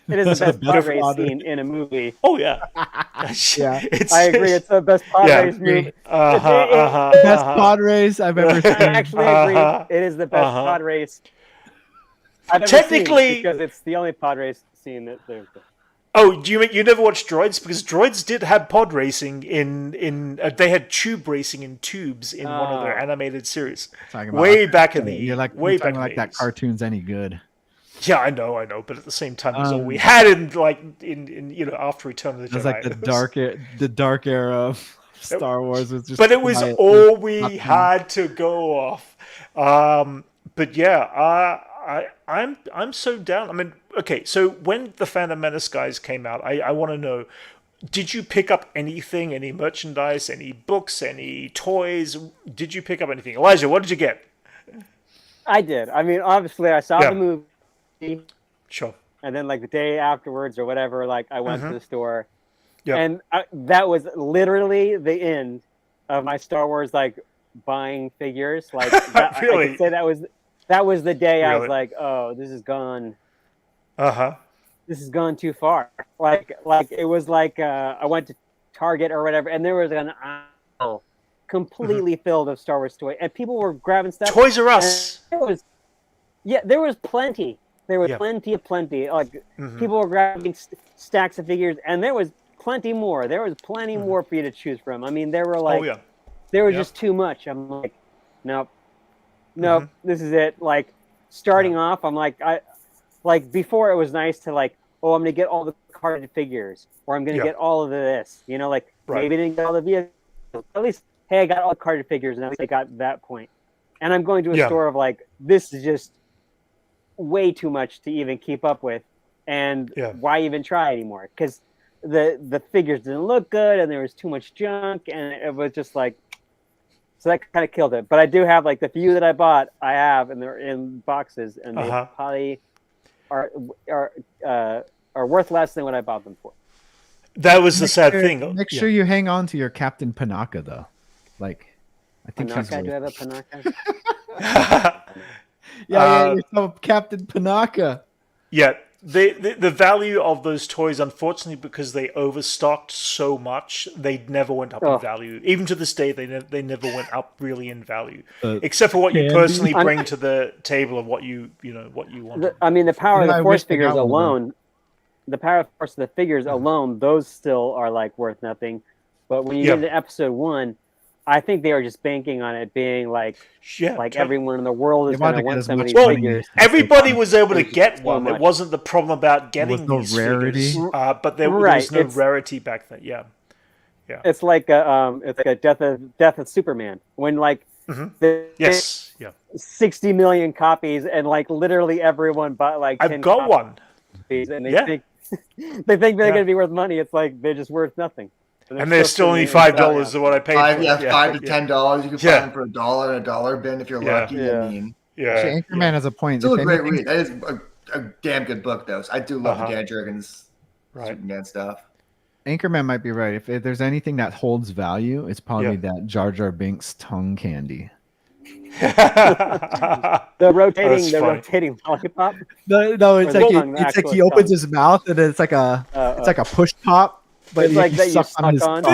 Speaker 4: It is the best pod race scene in a movie.
Speaker 1: Oh yeah,
Speaker 2: yeah.
Speaker 4: I agree. It's the best pod race movie.
Speaker 2: Best pod race I've ever seen.
Speaker 4: I actually agree. It is the best pod race I've ever
Speaker 1: technically
Speaker 4: seen because it's the only pod race scene that there's.
Speaker 1: Oh, you never watched Droids? Because Droids did have pod racing in they had tube racing in tubes in one of their animated series. Way back in the
Speaker 2: you're like
Speaker 1: way
Speaker 2: back
Speaker 1: back
Speaker 2: like that cartoon's any good.
Speaker 1: Yeah, I know, but at the same time, it's all we had in after Return of the Jedi.
Speaker 2: It was like the dark era of Star Wars was just.
Speaker 1: But it was all we had to go off. But yeah, I'm so down. I mean, okay, so when the Phantom Menace guys came out, I want to know, did you pick up anything, any merchandise, any books, any toys? Did you pick up anything? Elijah, what did you get?
Speaker 4: I did. I mean, obviously, I saw the movie.
Speaker 1: Sure.
Speaker 4: And then, like, the day afterwards or whatever, like, I went to the store.
Speaker 1: Yep.
Speaker 4: And that was literally the end of my Star Wars, like, buying figures. Like,
Speaker 1: really?
Speaker 4: I could say that was the day I was like, oh, this is gone. This has gone too far. Like it was like I went to Target or whatever, and there was an aisle completely filled of Star Wars toys, and people were grabbing stuff.
Speaker 1: Toys R Us.
Speaker 4: There was plenty. There was plenty. Like people were grabbing stacks of figures, and there was plenty more. There was plenty more for you to choose from. I mean, there were like, there was just too much. I'm like, nope, this is it. Like starting off, I'm like, before it was nice to like, oh, I'm gonna get all the carded figures, or I'm gonna get all of this. You know, like maybe I didn't get all the vehicles. At least, hey, I got all the carded figures, and at least I got that point. And I'm going to a store of like, this is just way too much to even keep up with, and why even try anymore? Because the figures didn't look good, and there was too much junk, and it was just like, so that kind of killed it. But I do have like the few that I bought, I have, and they're in boxes, and they probably are worth less than what I bought them for.
Speaker 1: That was the sad thing.
Speaker 2: Make sure you hang on to your Captain Panaka, though. Like, I think
Speaker 4: Panaka, do you have a Panaka?
Speaker 2: Yeah, Captain Panaka.
Speaker 1: Yeah, the value of those toys, unfortunately, because they overstocked so much, they never went up in value. Even to this day, they never went up really in value, except for what you personally bring to the table of what you want.
Speaker 4: I mean, the power of the Force figures alone, the power of Force of the figures alone, those still are like worth nothing. But when you get into Episode 1. I think they were just banking on it being like, everyone in the world is going to want some of these figures.
Speaker 1: Everybody was able to get one. It wasn't the problem about getting these
Speaker 2: rarity.
Speaker 1: Figures, but there was no rarity back then. Yeah.
Speaker 4: It's like a death of Superman when like 60 million copies and like literally everyone bought like 10
Speaker 1: I've got one.
Speaker 4: And they think they're going to be worth money. It's like they're just worth nothing.
Speaker 1: And they're still only $5 of what I paid for.
Speaker 3: $5 to $10. You can find them for $1 in a dollar bin if you're lucky. I mean,
Speaker 2: actually, Anchorman has a point.
Speaker 3: Still a great read. That is a damn good book, though. So I do love the Dan Jurgens Superman stuff.
Speaker 2: Anchorman might be right. If there's anything that holds value, it's probably that Jar Jar Binks tongue candy.
Speaker 4: the rotating lollipop.
Speaker 2: No, it's like he opens his mouth and it's like a push pop. But
Speaker 4: it's like that you suck on his
Speaker 2: tongue.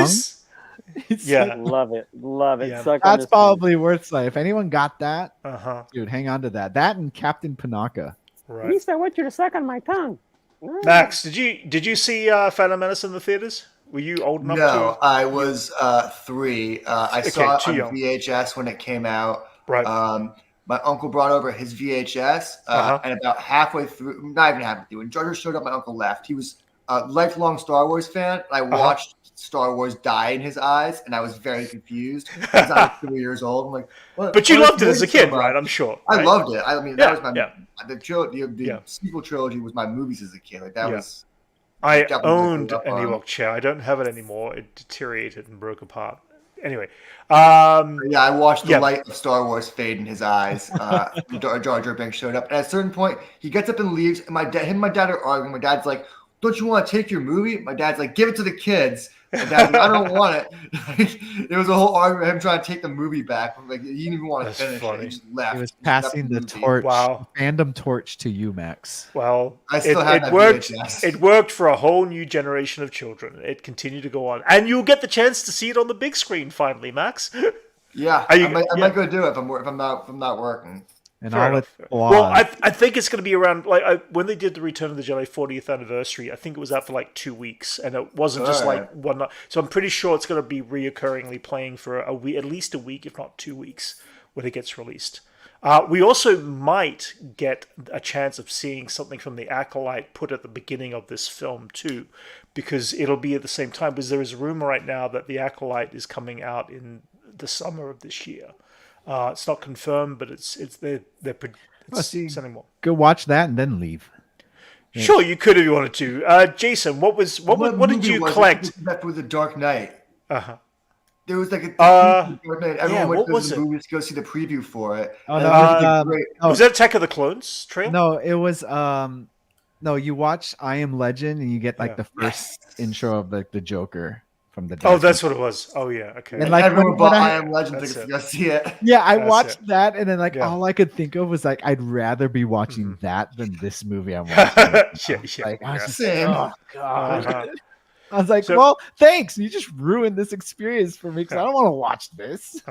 Speaker 4: Love it.
Speaker 2: Yeah. That's probably worth it. If anyone got that, dude, hang on to that. That and Captain Panaka.
Speaker 1: Right.
Speaker 4: At least I want you to suck on my tongue.
Speaker 1: Max, did you see Phantom Menace in the theaters? Were you old enough?
Speaker 3: No, I was 3. I saw it on VHS when it came out.
Speaker 1: Right.
Speaker 3: My uncle brought over his VHS, and about halfway through, not even halfway through, when Jar Jar showed up, my uncle left. He was a lifelong Star Wars fan. I watched Star Wars die in his eyes, and I was very confused. I was like 3 years old. I'm like, what?
Speaker 1: But you loved it as a kid, right? I'm sure.
Speaker 3: I loved it. I mean, that was the sequel trilogy was my movies as a kid. Like that was.
Speaker 1: I owned an Ewok chair. I don't have it anymore. It deteriorated and broke apart. Anyway,
Speaker 3: I watched the light of Star Wars fade in his eyes. Jar Jar Binks showed up, and at a certain point, he gets up and leaves. And him and my dad are arguing. My dad's like, "Don't you want to take your movie?" My dad's like, "Give it to the kids." My dad's like, "I don't want it." There was a whole argument of him trying to take the movie back. Like he didn't even want to finish it. He just left.
Speaker 2: He was passing the torch, fandom torch to you, Max.
Speaker 1: Well,
Speaker 3: I still have
Speaker 1: it worked. It worked for a whole new generation of children. It continued to go on, and you'll get the chance to see it on the big screen finally, Max.
Speaker 3: Yeah, I might go do it if I'm not working.
Speaker 2: And all its flaws.
Speaker 1: Well, I think it's going to be around when they did the Return of the Jedi 40th anniversary. I think it was out for like 2 weeks, and it wasn't just like one night. So I'm pretty sure it's going to be reoccurringly playing for a week, at least a week, if not 2 weeks, when it gets released. We also might get a chance of seeing something from the Acolyte put at the beginning of this film too, because it'll be at the same time. Because there is a rumor right now that the Acolyte is coming out in the summer of this year. It's not confirmed, but they're sending more.
Speaker 2: Go watch that and then leave.
Speaker 1: Sure, you could if you wanted to. Jason, what did you collect?
Speaker 3: That was The Dark Knight. There was like a
Speaker 1: Dark
Speaker 3: Knight. Everyone went to the movies to go see the preview for it.
Speaker 2: Oh no!
Speaker 1: Was that Attack of the Clones trailer?
Speaker 2: No, it was. No, you watch I Am Legend and you get like the first intro of like the Joker from the.
Speaker 1: Oh, that's what it was. Oh yeah, okay.
Speaker 3: And like everyone bought I Am Legend to go see it.
Speaker 2: Yeah, I watched that, and then like all I could think of was like I'd rather be watching that than this movie I'm watching. Oh god. I was like, well, thanks. You just ruined this experience for me because I don't want to watch this.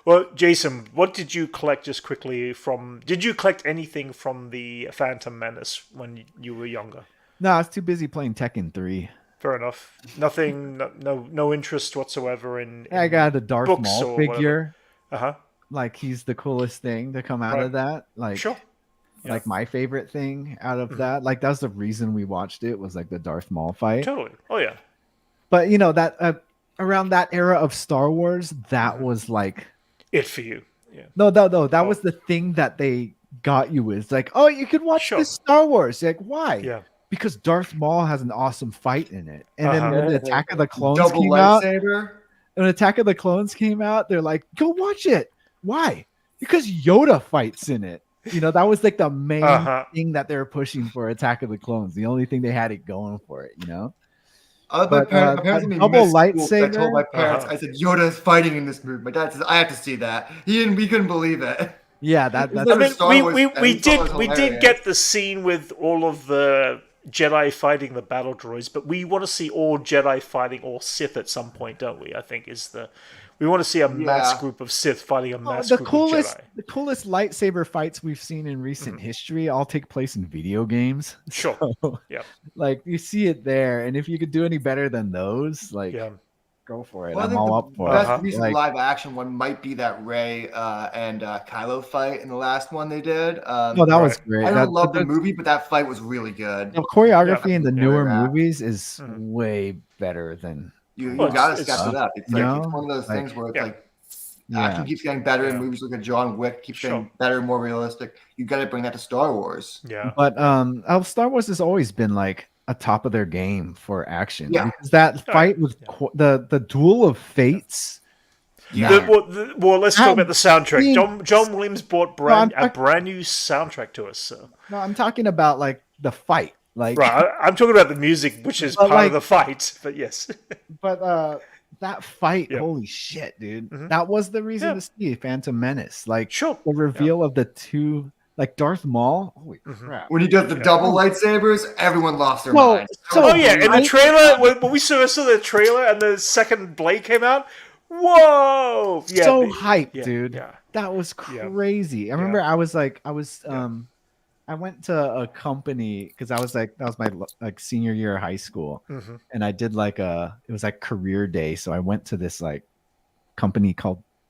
Speaker 1: Well, Jason, what did you collect just quickly from... Did you collect anything from the Phantom Menace when you were younger?
Speaker 2: No, I was too busy playing Tekken 3.
Speaker 1: Fair enough. Nothing, no interest whatsoever in
Speaker 2: I got a Darth Maul figure.
Speaker 1: Uh-huh.
Speaker 2: Like, he's the coolest thing to come out of that. Like,
Speaker 1: sure.
Speaker 2: Like my favorite thing out of that, like that's the reason we watched it was like the Darth Maul fight.
Speaker 1: Totally. Oh yeah.
Speaker 2: But you know that around that era of Star Wars, that was like
Speaker 1: it for you. Yeah.
Speaker 2: No, that was the thing that they got you with. Like, oh, you could watch this Star Wars. Like, why?
Speaker 1: Yeah.
Speaker 2: Because Darth Maul has an awesome fight in it, and then when the Attack of the Clones
Speaker 3: Double
Speaker 2: came
Speaker 3: lightsaber.
Speaker 2: out, when Attack of the Clones came out, they're like, go watch it. Why? Because Yoda fights in it. You know, that was like the main thing that they were pushing for Attack of the Clones. The only thing they had it going for it, you know?
Speaker 3: But my parents double lightsaber. I told my parents, I said, Yoda is fighting in this movie. My dad says, I have to see that. We couldn't believe it.
Speaker 2: Yeah, that's
Speaker 1: I mean, we did get the scene with all of the Jedi fighting the battle droids, but we want to see all Jedi fighting all Sith at some point, don't we? I think we want to see a mass group of Sith fighting a mass group of Jedi.
Speaker 2: The coolest lightsaber fights we've seen in recent history all take place in video games.
Speaker 1: Sure.
Speaker 2: So, like you see it there, and if you could do any better than those, like go for it.
Speaker 3: Well,
Speaker 2: I'm all up for
Speaker 3: it. The
Speaker 2: best
Speaker 3: recent live action one might be that Rey and Kylo fight in the last one they did.
Speaker 2: That was great.
Speaker 3: I don't love the movie, but that fight was really good.
Speaker 2: The choreography in the newer movies is way better than.
Speaker 3: You gotta step it up. It's like it's one of those things where it's like action keeps getting better in movies. Look at John Wick, keeps getting better, more realistic. You got to bring that to Star Wars.
Speaker 1: Yeah,
Speaker 2: but Star Wars has always been like a top of their game for action. Yeah, because that fight with the Duel of Fates.
Speaker 1: Yeah. Well, let's talk about the soundtrack. John Williams brought a brand new soundtrack to us. So.
Speaker 2: No, I'm talking about like the fight. Like,
Speaker 1: right, I'm talking about the music, which is part of the fight. But yes,
Speaker 2: but that fight, holy shit, dude! That was the reason to see Phantom Menace. Like, the reveal of the two, like Darth Maul. Holy crap!
Speaker 3: When he does the double lightsabers, everyone lost their minds.
Speaker 1: In the trailer, when we saw the trailer and the second blade came out, whoa! Yeah,
Speaker 2: so hyped, dude. Yeah. That was crazy. I remember I went to a company because that was my senior year of high school, and I did it was like career day. So I went to this like company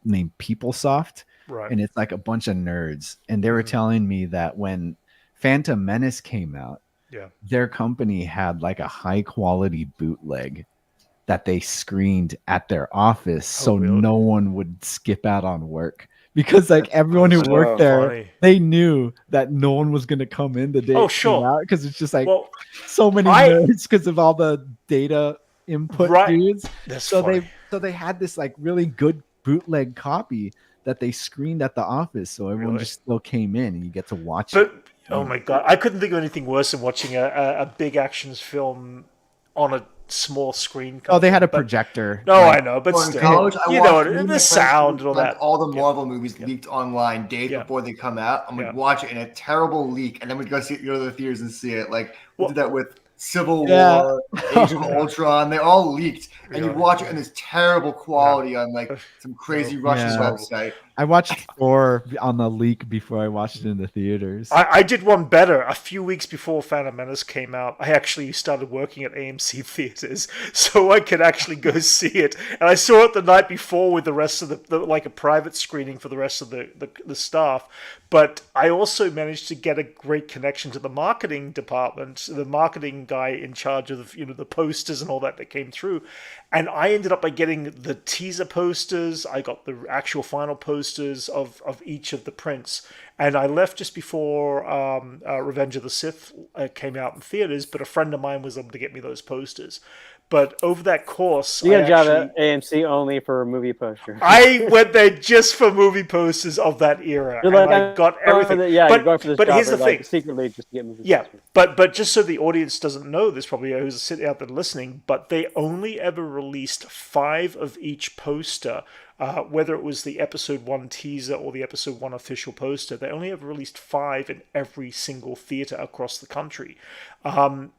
Speaker 2: named PeopleSoft, and it's like a bunch of nerds, and they were telling me that when Phantom Menace came out, their company had like a high quality bootleg that they screened at their office, so no one would skip out on work. Because like everyone who worked there, they knew that no one was going to come in the day because it's just like so many nerds because of all the data input dudes. So they had this like really good bootleg copy that they screened at the office, so everyone just still came in and you get to watch it.
Speaker 1: Oh my god, I couldn't think of anything worse than watching a big actions film on a small screen.
Speaker 2: They had a projector.
Speaker 1: No, I know, but still,
Speaker 3: college,
Speaker 1: the sound and all that.
Speaker 3: All the Marvel movies leaked online days before they come out. I'm like, watch it in a terrible leak, and then we'd go to the theaters and see it. Like we did that with Civil War, Age of Ultron. They all leaked, and you watch it in this terrible quality on like some crazy Russian website.
Speaker 2: I watched 4 on the leak before I watched it in the theaters.
Speaker 1: I did one better. A few weeks before Phantom Menace came out, I actually started working at AMC theaters, so I could actually go see it. And I saw it the night before with the rest of the like a private screening for the rest of the staff. But I also managed to get a great connection to the marketing department, the marketing guy in charge of the posters and all that came through. And I ended up by getting the teaser posters. I got the actual final posters of each of the prints. And I left just before Revenge of the Sith came out in theaters, but a friend of mine was able to get me those posters. But over that course,
Speaker 4: you got a job at AMC only for movie posters.
Speaker 1: I went there just for movie posters of that era, and I got everything.
Speaker 4: You're going for this
Speaker 1: but
Speaker 4: job
Speaker 1: here's the thing:
Speaker 4: secretly just to get movie
Speaker 1: posters. But just so the audience doesn't know this, probably who's sitting out there listening, but they only ever released 5 of each poster. Whether it was the episode 1 teaser or the episode 1 official poster, they only ever released 5 in every single theater across the country.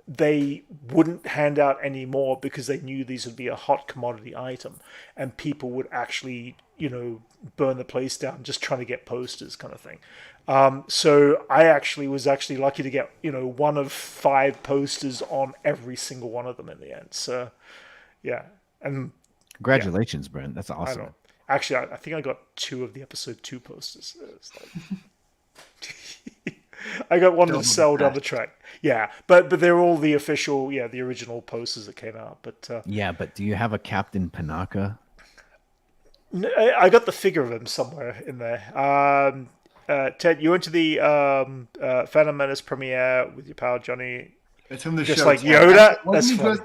Speaker 1: They wouldn't hand out any more because they knew these would be a hot commodity item, and people would actually, burn the place down just trying to get posters, kind of thing. So I was lucky to get, 1 of 5 posters on every single one of them in the end. So, yeah, and
Speaker 2: congratulations, Brent. That's awesome.
Speaker 1: Actually, I think I got 2 of the episode 2 posters. I got one to sell down the track. Yeah, but they're all the official, the original posters that came out. But
Speaker 2: but do you have a Captain Panaka?
Speaker 1: I got the figure of him somewhere in there. Ted, you went to the Phantom Menace premiere with your pal Johnny.
Speaker 3: It's from the
Speaker 1: just
Speaker 3: show.
Speaker 1: Like Yoda. That's
Speaker 3: funny.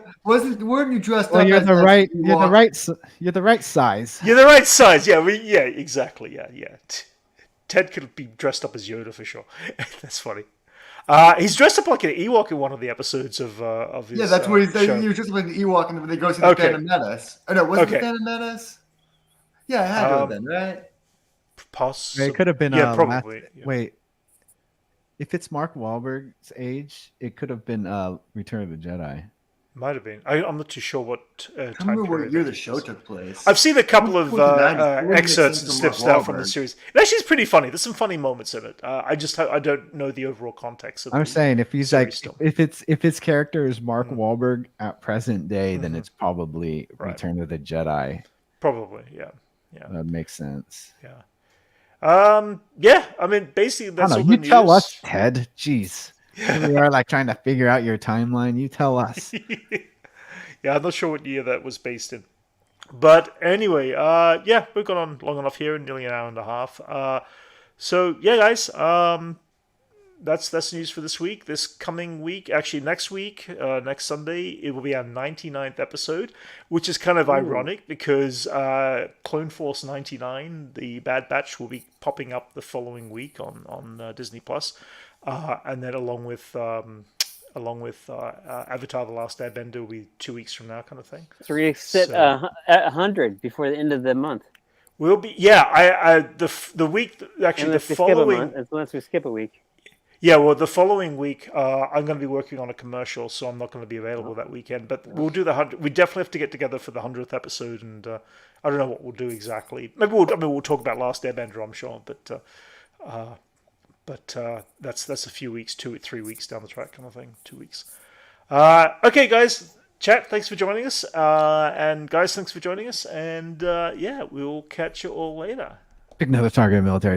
Speaker 3: Weren't you dressed
Speaker 2: up? You're
Speaker 3: the
Speaker 2: right. You're the right size.
Speaker 1: You're the right size. Yeah. Exactly. Yeah. Ted could be dressed up as Yoda for sure. That's funny. He's dressed up like an Ewok in one of the episodes of his.
Speaker 3: Yeah, that's where he was just like an Ewok, and they go see the Phantom Menace. Oh no, was it the Phantom Menace? Yeah, it had to have been, right?
Speaker 1: Possibly.
Speaker 2: It could have been.
Speaker 1: Probably.
Speaker 2: Wait. If it's Mark Wahlberg's age, it could have been Return of the Jedi.
Speaker 1: Might have been. I'm not too sure what time period.
Speaker 3: I remember what year the show took place.
Speaker 1: I've seen a couple of excerpts and snips now from the series. It actually is pretty funny. There's some funny moments in it. I don't know the overall context.
Speaker 2: I'm saying if he's like if his character is Mark Wahlberg at present day, then it's probably Return of the Jedi.
Speaker 1: Probably, yeah.
Speaker 2: That makes sense.
Speaker 1: Yeah. I mean, basically, that's all the news.
Speaker 2: You tell us, Ted. Jeez. Here we are, like, trying to figure out your timeline. You tell us.
Speaker 1: Yeah, I'm not sure what year that was based in. But anyway, we've gone on long enough here, nearly an hour and a half. So, yeah, guys, that's news for this week. This coming week, actually next week, next Sunday, it will be our 99th episode, which is kind of ironic because Clone Force 99, the Bad Batch, will be popping up the following week on Disney Plus, and then along with Avatar: The Last Airbender will be 2 weeks from now, kind of thing.
Speaker 4: So we're gonna sit at 100 before the end of the month.
Speaker 1: We'll be the week actually the following
Speaker 4: unless we skip a week.
Speaker 1: Yeah, well, the following week, I'm going to be working on a commercial, so I'm not going to be available that weekend. But we'll do the 100. We definitely have to get together for the 100th episode, and I don't know what we'll do exactly. Maybe we'll talk about Last Airbender, I'm sure, but that's a few weeks, 2-3 weeks down the track, kind of thing. 2 weeks. Okay, guys, chat. Thanks for joining us, and guys, thanks for joining us, and we'll catch you all later.
Speaker 2: Pick another target, military.